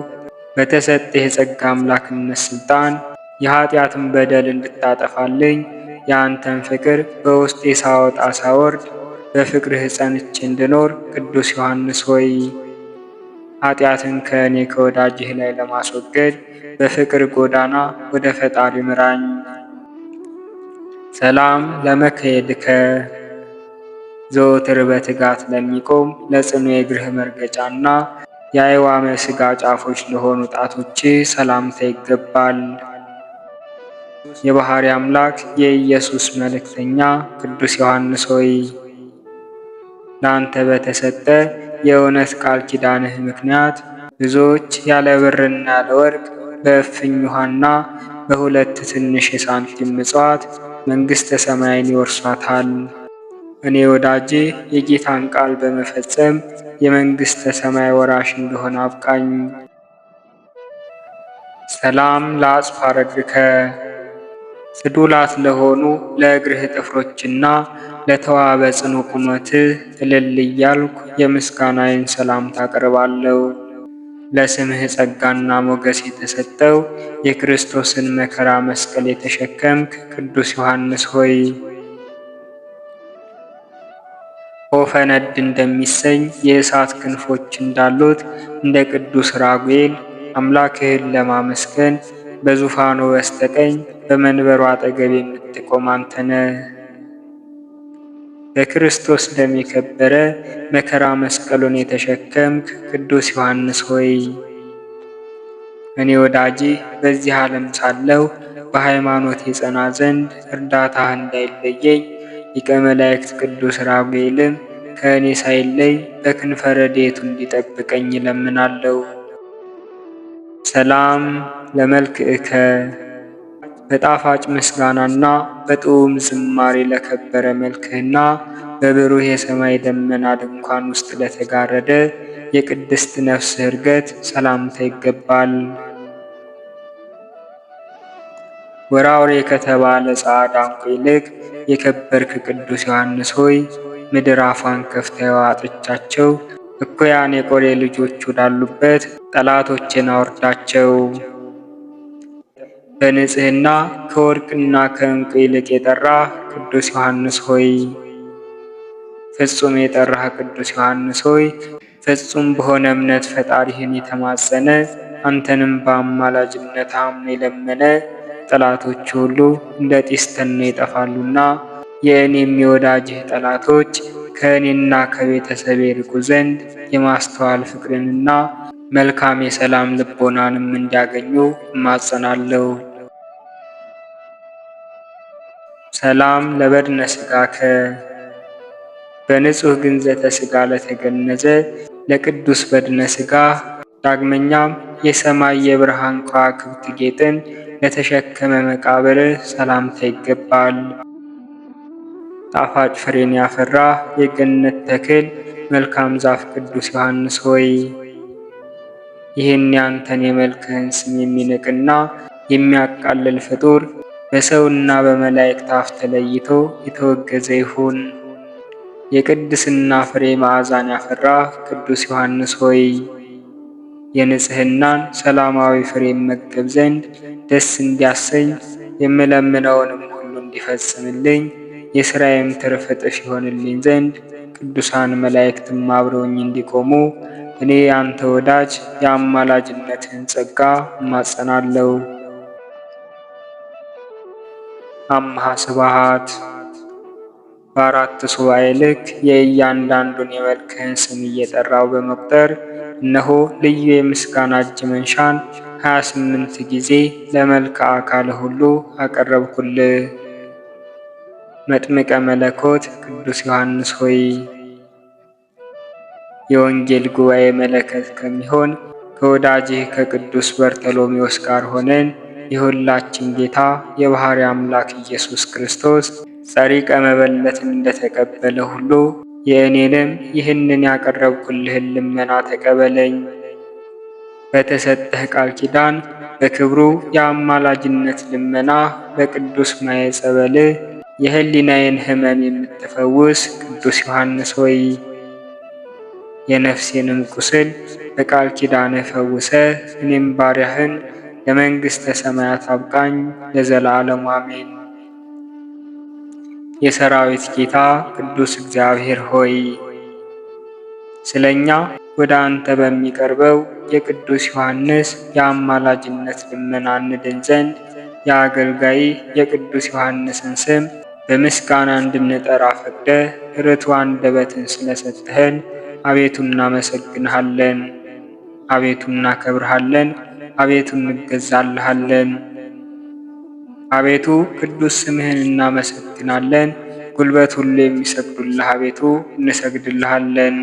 በተሰጠህ የጸጋ አምላክነት ሥልጣን የኀጢአትን በደል እንድታጠፋልኝ የአንተን ፍቅር በውስጤ ሳወጣ ሳወርድ በፍቅርህ ጸንቼ እንድኖር ቅዱስ ዮሐንስ ሆይ ኀጢአትን ከእኔ ከወዳጅህ ላይ ለማስወገድ በፍቅር ጎዳና ወደ ፈጣሪ ምራኝ። ሰላም ለመከየድከ ዘወትር በትጋት ለሚቆም ለጽኑ የእግርህ መርገጫና የአዕዋመ ሥጋ ጫፎች ለሆኑ ጣቶች ሰላምታ ይገባል። የባሕርይ አምላክ የኢየሱስ መልእክተኛ ቅዱስ ዮሐንስ ሆይ ለአንተ በተሰጠ የእውነት ቃል ኪዳንህ ምክንያት ብዙዎች ያለ ብርና ያለ ወርቅ በእፍኝ ውሃና በሁለት ትንሽ የሳንቲም ምጽዋት መንግሥተ ሰማይን ይወርሷታል። እኔ ወዳጄ የጌታን ቃል በመፈጸም የመንግሥተ ሰማይ ወራሽ እንደሆነ አብቃኝ። ሰላም ለአጽፋረግከ ጽዱላት ለሆኑ ለእግርህ ጥፍሮችና ለተዋበ ጽኑ ቁመትህ እልል እያልኩ የምስጋናዬን ሰላምታ አቀርባለሁ። ለስምህ ጸጋና ሞገስ የተሰጠው የክርስቶስን መከራ መስቀል የተሸከምክ ቅዱስ ዮሐንስ ሆይ ወፈ ነድ እንደሚሰኝ የእሳት ክንፎች እንዳሉት እንደ ቅዱስ ራጉኤል አምላክህን ለማመስገን በዙፋኑ በስተቀኝ በመንበሩ አጠገብ የምትቆም አንተ ነህ። በክርስቶስ ደም የከበረ መከራ መስቀሉን የተሸከምክ ቅዱስ ዮሐንስ ሆይ እኔ ወዳጄ በዚህ ዓለም ሳለሁ በሃይማኖት የጸና ዘንድ እርዳታህ እንዳይለየኝ ሊቀ መላእክት ቅዱስ ራጉኤልም ከእኔ ሳይለይ በክንፈ ረድኤቱ እንዲጠብቀኝ እለምናለሁ። ሰላም ለመልክዕከ በጣፋጭ ምስጋናና በጥዑም ዝማሬ ለከበረ መልክህና በብሩህ የሰማይ ደመና ድንኳን ውስጥ ለተጋረደ የቅድስት ነፍስህ ዕርገት ሰላምታ ይገባል። ወራውሬ ከተባለ ጻዕዳ ዕንቁ ይልቅ የከበርክ ቅዱስ ዮሐንስ ሆይ ምድር አፏን ከፍታ የዋጠቻቸው እኩያን የቆሬ ልጆች ወዳሉበት ጠላቶችን አውርዳቸው። በንጽሕና ከወርቅና ከዕንቁ ይልቅ የጠራህ ቅዱስ ዮሐንስ ሆይ ፍጹም የጠራህ ቅዱስ ዮሐንስ ሆይ ፍጹም በሆነ እምነት ፈጣሪህን የተማጸነ አንተንም በአማላጅነት አምኖ የለመነ ጠላቶች ሁሉ እንደ ጢስ ተነው ይጠፋሉና የእኔም የወዳጅህ ጠላቶች ከእኔና ከቤተሰቤ ርቁ ዘንድ የማስተዋል ፍቅርንና መልካም የሰላም ልቦናንም እንዲያገኙ እማጸናለሁ። ሰላም ለበድነ ሥጋከ በንጹሕ ግንዘተ ሥጋ ለተገነዘ ለቅዱስ በድነ ሥጋ ዳግመኛም የሰማይ የብርሃን ከዋክብት ጌጥን ለተሸከመ መቃብርህ ሰላምታ ይገባል። ጣፋጭ ፍሬን ያፈራ የገነት ተክል መልካም ዛፍ ቅዱስ ዮሐንስ ሆይ ይህን ያንተን የመልክህን ስም የሚንቅና የሚያቃልል ፍጡር በሰውና በመላእክት አፍ ተለይቶ የተወገዘ ይሁን። የቅድስና ፍሬ መዓዛን ያፈራህ ቅዱስ ዮሐንስ ሆይ የንጽሕናን ሰላማዊ ፍሬ መገብ ዘንድ ደስ እንዲያሰኝ የምለምነውንም ሁሉ እንዲፈጽምልኝ የሥራዬም ትርፍ እጥፍ ይሆንልኝ ዘንድ ቅዱሳን መላእክትም አብረውኝ እንዲቆሙ እኔ ያንተ ወዳጅ የአማላጅነትህን ጸጋ እማጸናለሁ። አምሃ ስብሐት። በአራት ሱባኤ ልክ የእያንዳንዱን የመልክህን ስም እየጠራው በመቁጠር እነሆ ልዩ የምስጋና እጅ መንሻን 28 ጊዜ ለመልክዓ አካል ሁሉ አቀረብኩልህ። መጥምቀ መለኮት ቅዱስ ዮሐንስ ሆይ የወንጌል ጉባኤ መለከት ከሚሆን ከወዳጅህ ከቅዱስ በርተሎሜዎስ ጋር ሆነን የሁላችን ጌታ የባሕርይ አምላክ ኢየሱስ ክርስቶስ ጸሪቀ መበለትን እንደተቀበለ ሁሉ የእኔንም ይህንን ያቀረብኩልህን ልመና ተቀበለኝ። በተሰጠህ ቃል ኪዳን በክብሩ የአማላጅነት ልመና በቅዱስ ማየ ጸበልህ የህሊናዬን ሕመም የምትፈውስ ቅዱስ ዮሐንስ ሆይ የነፍሴንም ቁስል በቃል ኪዳንህ ፈውሰህ እኔም ባሪያህን ለመንግሥተ ሰማያት አብቃኝ ለዘላለሙ አሜን። የሰራዊት ጌታ ቅዱስ እግዚአብሔር ሆይ ስለኛ ወደ አንተ በሚቀርበው የቅዱስ ዮሐንስ የአማላጅነት ልመና እንድን ዘንድ የአገልጋይ የቅዱስ ዮሐንስን ስም በምስጋና እንድንጠራ ፈቅደህ ርቱዕ አንደበትን ስለሰጠህን አቤቱ እናመሰግንሃለን፣ አቤቱ እናከብርሃለን፣ አቤቱ እንገዛልሃለን። አቤቱ ቅዱስ ስምህን እናመሰግናለን። ጉልበት ሁሉ የሚሰግዱልህ አቤቱ እንሰግድልሃለን።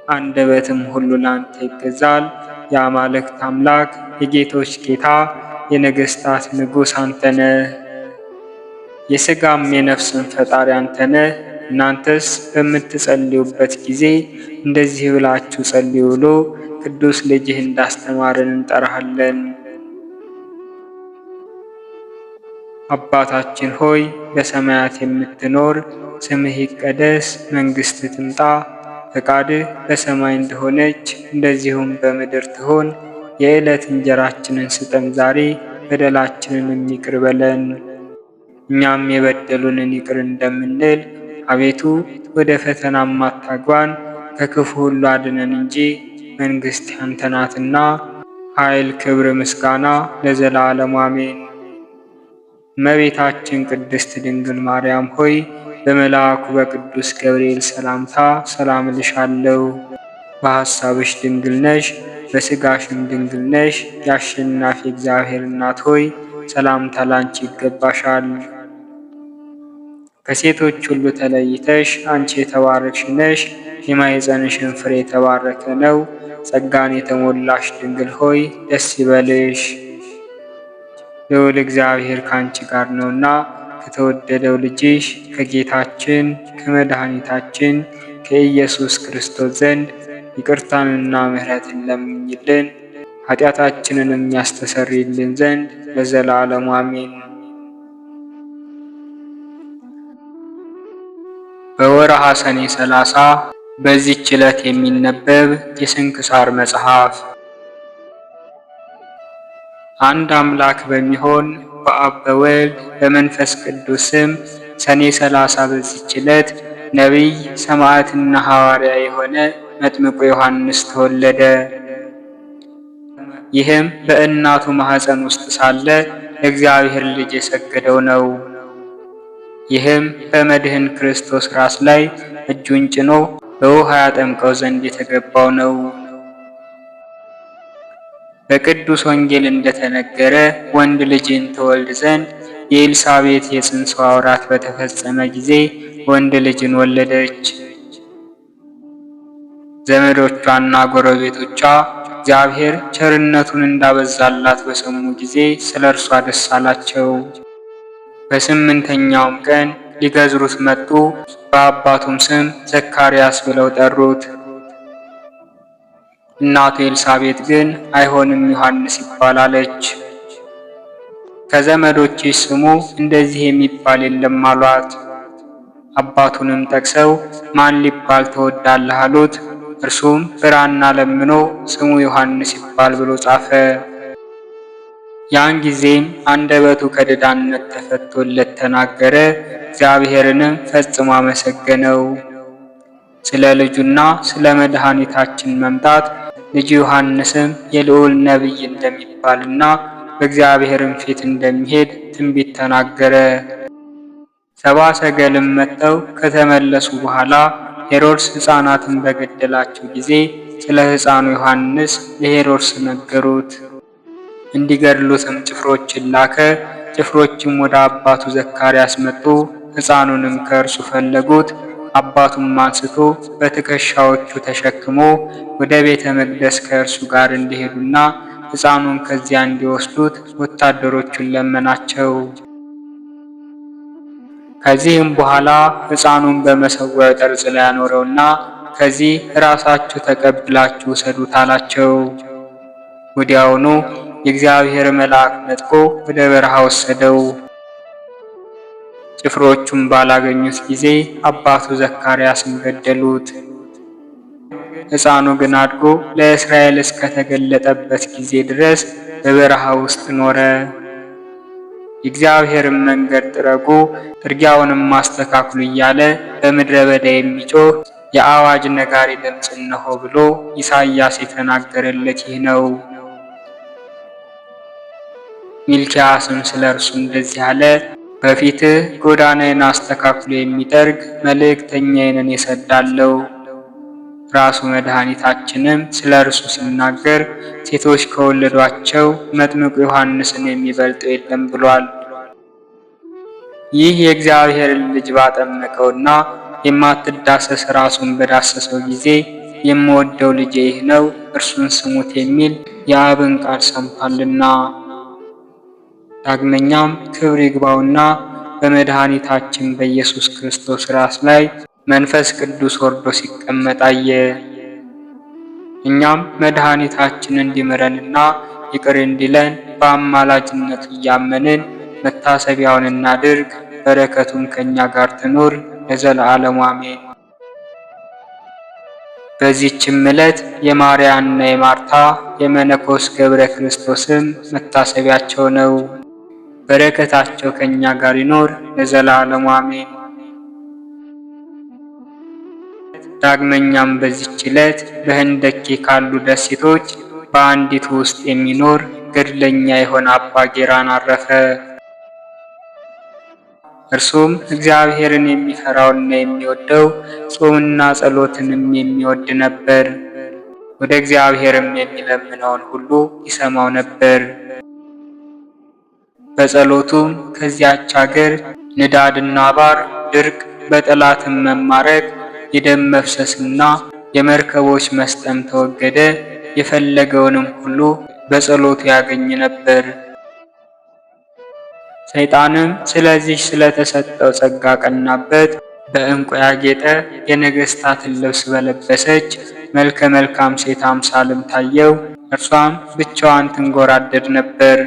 አንደበትም ሁሉ ላንተ ይገዛል። የአማልክት አምላክ የጌቶች ጌታ የነገሥታት ንጉሥ አንተ ነህ። የሥጋም የነፍስን ፈጣሪ አንተ ነህ። እናንተስ በምትጸልዩበት ጊዜ እንደዚህ ብላችሁ ጸልዩ ብሎ ቅዱስ ልጅህ እንዳስተማረን እንጠራሃለን። አባታችን ሆይ በሰማያት የምትኖር፣ ስምህ ይቀደስ፣ መንግሥትህ ትምጣ፣ ፈቃድህ በሰማይ እንደሆነች እንደዚሁም በምድር ትሆን። የዕለት እንጀራችንን ስጠን ዛሬ፣ በደላችንን ይቅር በለን እኛም የበደሉንን ይቅር እንደምንል። አቤቱ ወደ ፈተናም አታግባን፣ ከክፉ ሁሉ አድነን እንጂ መንግሥት ያንተ ናትና፣ ኃይል፣ ክብር፣ ምስጋና ለዘላለሙ አሜን። እመቤታችን ቅድስት ድንግል ማርያም ሆይ በመልአኩ በቅዱስ ገብርኤል ሰላምታ ሰላም እልሻለሁ። በሐሳብሽ ድንግል ነሽ፣ በሥጋሽም ድንግል ነሽ። የአሸናፊ እግዚአብሔር እናት ሆይ ሰላምታ ላንቺ ይገባሻል። ከሴቶች ሁሉ ተለይተሽ አንቺ የተባረክሽ ነሽ፣ የማኅፀንሽን ፍሬ የተባረከ ነው። ጸጋን የተሞላሽ ድንግል ሆይ ደስ ይበልሽ፣ ልዑል እግዚአብሔር ካንቺ ጋር ነውና ከተወደደው ልጅሽ ከጌታችን ከመድኃኒታችን ከኢየሱስ ክርስቶስ ዘንድ ይቅርታንና ምሕረትን ለምኝልን ኃጢአታችንንም ያስተሰርይልን ዘንድ ለዘላለሙ አሜን። በወርኃ ሰኔ 30 በዚህች ዕለት የሚነበብ የስንክሳር መጽሐፍ። አንድ አምላክ በሚሆን በአብ በወልድ በመንፈስ ቅዱስ ስም ሰኔ 30 በዚህች ዕለት ነቢይ ሰማዕትና ሐዋርያ የሆነ መጥምቁ ዮሐንስ ተወለደ። ይህም በእናቱ ማኅፀን ውስጥ ሳለ ለእግዚአብሔር ልጅ የሰገደው ነው። ይህም በመድህን ክርስቶስ ራስ ላይ እጁን ጭኖ በውሃ ያጠምቀው ዘንድ የተገባው ነው። በቅዱስ ወንጌል እንደተነገረ ወንድ ልጅን ትወልድ ዘንድ የኤልሳቤጥ የጽንሷ ወራት በተፈጸመ ጊዜ ወንድ ልጅን ወለደች። ዘመዶቿና ጎረቤቶቿ እግዚአብሔር ቸርነቱን እንዳበዛላት በሰሙ ጊዜ ስለ እርሷ ደስ አላቸው። በስምንተኛውም ቀን ሊገዝሩት መጡ። በአባቱም ስም ዘካርያስ ብለው ጠሩት። እናቱ ኤልሳቤጥ ግን አይሆንም ዮሐንስ ይባላለች። ከዘመዶችሽ ስሙ እንደዚህ የሚባል የለም አሏት። አባቱንም ጠቅሰው ማን ሊባል ትወዳለህ አሉት። እርሱም ብራና ለምኖ ስሙ ዮሐንስ ይባል ብሎ ጻፈ። ያን ጊዜም አንደበቱ ከድዳነት ተፈቶለት ተናገረ። እግዚአብሔርንም ፈጽሞ አመሰገነው። ስለ ልጁና ስለ መድኃኒታችን መምጣት ልጁ ዮሐንስም የልዑል ነቢይ እንደሚባልና በእግዚአብሔርም ፊት እንደሚሄድ ትንቢት ተናገረ። ሰብአ ሰገልም መጥተው ከተመለሱ በኋላ ሄሮድስ ሕፃናትን በገደላቸው ጊዜ ስለ ሕፃኑ ዮሐንስ ለሄሮድስ ነገሩት። እንዲገድሉትም ጭፍሮችን ላከ። ጭፍሮችም ወደ አባቱ ዘካርያስ መጡ። ሕፃኑንም ከእርሱ ፈለጉት። አባቱም አንስቶ በትከሻዎቹ ተሸክሞ ወደ ቤተ መቅደስ ከእርሱ ጋር እንዲሄዱና ሕፃኑን ከዚያ እንዲወስዱት ወታደሮቹን ለመናቸው። ከዚህም በኋላ ሕፃኑን በመሠዊያው ጠርዝ ላይ አኖረውና ከዚህ ራሳችሁ ተቀብላችሁ ውሰዱት አላቸው። ወዲያውኑ የእግዚአብሔር መልአክ ነጥቆ ወደ በረሃ ወሰደው። ጭፍሮቹም ባላገኙት ጊዜ አባቱ ዘካርያስን ገደሉት። ሕፃኑ ግን አድጎ ለእስራኤል እስከተገለጠበት ጊዜ ድረስ በበረሃ ውስጥ ኖረ። የእግዚአብሔርን መንገድ ጥረጉ፣ ጥርጊያውንም አስተካክሉ እያለ በምድረ በዳ የሚጮህ የአዋጅ ነጋሪ ድምፅ እነሆ ብሎ ኢሳይያስ የተናገረለት ይህ ነው። ሚልክያስም ስለ እርሱ እንደዚህ አለ። በፊትህ ጎዳናዬን አስተካክሎ የሚጠርግ መልእክተኛዬን እሰዳለሁ። ራሱ መድኃኒታችንም ስለ እርሱ ሲናገር ሴቶች ከወለዷቸው መጥምቁ ዮሐንስን የሚበልጠው የለም ብሏል። ይህ የእግዚአብሔርን ልጅ ባጠመቀውና የማትዳሰስ ራሱን በዳሰሰው ጊዜ የምወደው ልጄ ይህ ነው፣ እርሱን ስሙት የሚል የአብን ቃል ሰምቷልና። ዳግመኛም ክብር ይግባውና በመድኃኒታችን በኢየሱስ ክርስቶስ ራስ ላይ መንፈስ ቅዱስ ወርዶ ሲቀመጥ አየ። እኛም መድኃኒታችን እንዲምረንና ይቅር እንዲለን በአማላጅነቱ እያመንን መታሰቢያውን እናድርግ። በረከቱም ከእኛ ጋር ትኑር ለዘለዓለሙ አሜን። በዚህችም ዕለት የማርያምና የማርታ የመነኮስ ገብረ ክርስቶስም መታሰቢያቸው ነው። በረከታቸው ከእኛ ጋር ይኖር ለዘላለሙ አሜን። ዳግመኛም በዚህች ዕለት በህንደኬ ካሉ ደሴቶች በአንዲቱ ውስጥ የሚኖር ገድለኛ የሆነ አባ ጌራን አረፈ። እርሱም እግዚአብሔርን የሚፈራውና የሚወደው ጾምና ጸሎትንም የሚወድ ነበር። ወደ እግዚአብሔርም የሚለምነውን ሁሉ ይሰማው ነበር። በጸሎቱም ከዚያች አገር ንዳድና ባር፣ ድርቅ፣ በጠላትም መማረክ፣ የደም መፍሰስና የመርከቦች መስጠም ተወገደ። የፈለገውንም ሁሉ በጸሎቱ ያገኝ ነበር። ሰይጣንም ስለዚህ ስለተሰጠው ጸጋ ቀናበት። በዕንቁ ያጌጠ የነገሥታትን ልብስ በለበሰች መልከ መልካም ሴት አምሳልም ታየው። እርሷም ብቻዋን ትንጎራደድ ነበር።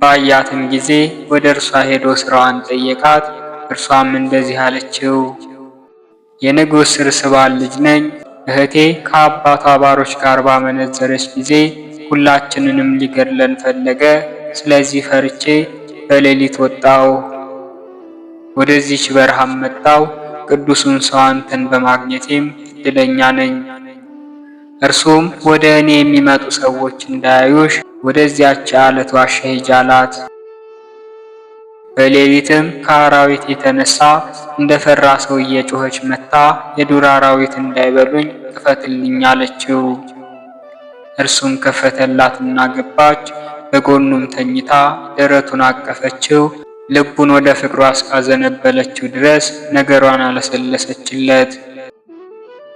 ባያትም ጊዜ ወደ እርሷ ሄዶ ስራዋን ጠየቃት። እርሷም እንደዚህ አለችው፣ የንጉሥ ርስባን ልጅ ነኝ። እህቴ ከአባቷ ባሮች ጋር ባመነዘረች ጊዜ ሁላችንንም ሊገድለን ፈለገ። ስለዚህ ፈርቼ በሌሊት ወጣው፣ ወደዚች በረሃም መጣው። ቅዱሱን ሰው አንተን በማግኘቴም እድለኛ ነኝ። እርሱም ወደ እኔ የሚመጡ ሰዎች እንዳያዩሽ ወደዚያች አለት ዋሻ ሂጂ አላት። በሌሊትም ከአራዊት የተነሳ እንደፈራ ሰው እየጮኸች መታ የዱር አራዊት እንዳይበሉኝ ክፈትልኝ አለችው። እርሱም ከፈተላትና ገባች። በጎኑም ተኝታ ደረቱን አቀፈችው። ልቡን ወደ ፍቅሯ እስካዘነበለችው ድረስ ነገሯን አለሰለሰችለት።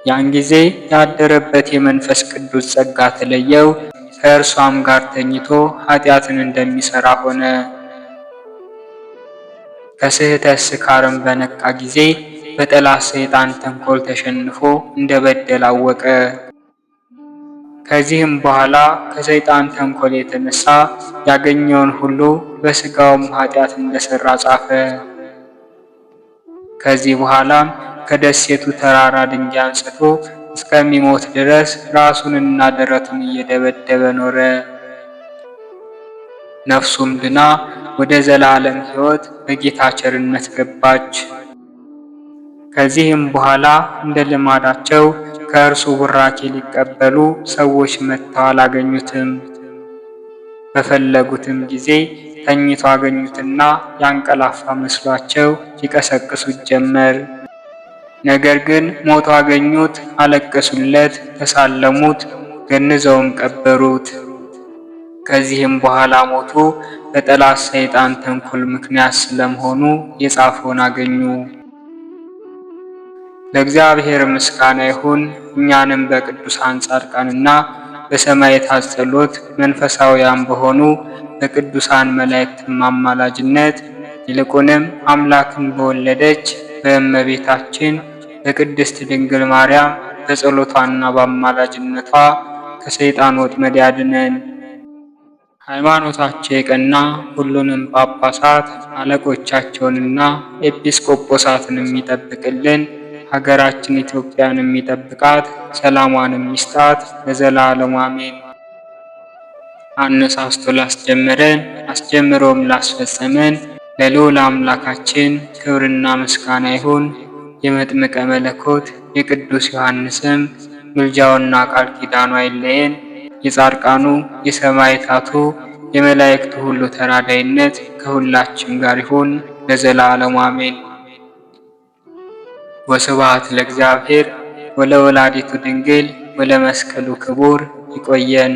ያን ጊዜ ያደረበት የመንፈስ ቅዱስ ጸጋ ተለየው። ከእርሷም ጋር ተኝቶ ኃጢአትን እንደሚሰራ ሆነ። ከስህተት ስካርም በነቃ ጊዜ በጠላት ሰይጣን ተንኮል ተሸንፎ እንደበደል አወቀ። ከዚህም በኋላ ከሰይጣን ተንኮል የተነሳ ያገኘውን ሁሉ በስጋውም ኃጢአት እንደሰራ ጻፈ። ከዚህ በኋላም ከደሴቱ ተራራ ድንጋይ አንስቶ እስከሚሞት ድረስ ራሱንና ደረቱን እየደበደበ ኖረ። ነፍሱም ድና ወደ ዘላለም ሕይወት በጌታ ቸርነት ገባች። ከዚህም በኋላ እንደ ልማዳቸው ከእርሱ ቡራኬ ሊቀበሉ ሰዎች መጥተው አላገኙትም። በፈለጉትም ጊዜ ተኝቶ አገኙትና ያንቀላፋ መስሏቸው ይቀሰቅሱት ጀመር። ነገር ግን ሞቶ አገኙት፣ አለቀሱለት፣ ተሳለሙት፣ ገንዘውም ቀበሩት። ከዚህም በኋላ ሞቱ በጠላት ሰይጣን ተንኮል ምክንያት ስለመሆኑ የጻፈውን አገኙ። ለእግዚአብሔር ምስጋና ይሁን። እኛንም በቅዱሳን ጻድቃንና በሰማዕታት ጸሎት መንፈሳውያን በሆኑ በቅዱሳን መላእክት አማላጅነት ይልቁንም አምላክን በወለደች በእመቤታችን በቅድስት ድንግል ማርያም በጸሎቷና በአማላጅነቷ ከሰይጣን ወጥመድ ያድነን። ሃይማኖታቸው የቀና ሁሉንም ጳጳሳት አለቆቻቸውንና ኤጲስቆጶሳትን የሚጠብቅልን ሀገራችን ኢትዮጵያን የሚጠብቃት ሰላሟን የሚስጣት ለዘላለሙ አሜን። አነሳስቶ ላስጀመረን አስጀምሮም ላስፈጸመን ለልዑል አምላካችን ክብርና ምስጋና ይሁን። የመጥምቀ መለኮት የቅዱስ ዮሐንስም ምልጃውና ቃል ኪዳኑ አይለየን። የጻድቃኑ የሰማዕታቱ የመላእክቱ ሁሉ ተራዳይነት ከሁላችን ጋር ይሁን ለዘላለሙ አሜን። ወስብሐት ለእግዚአብሔር ወለወላዲቱ ድንግል ወለመስቀሉ ክቡር። ይቆየን።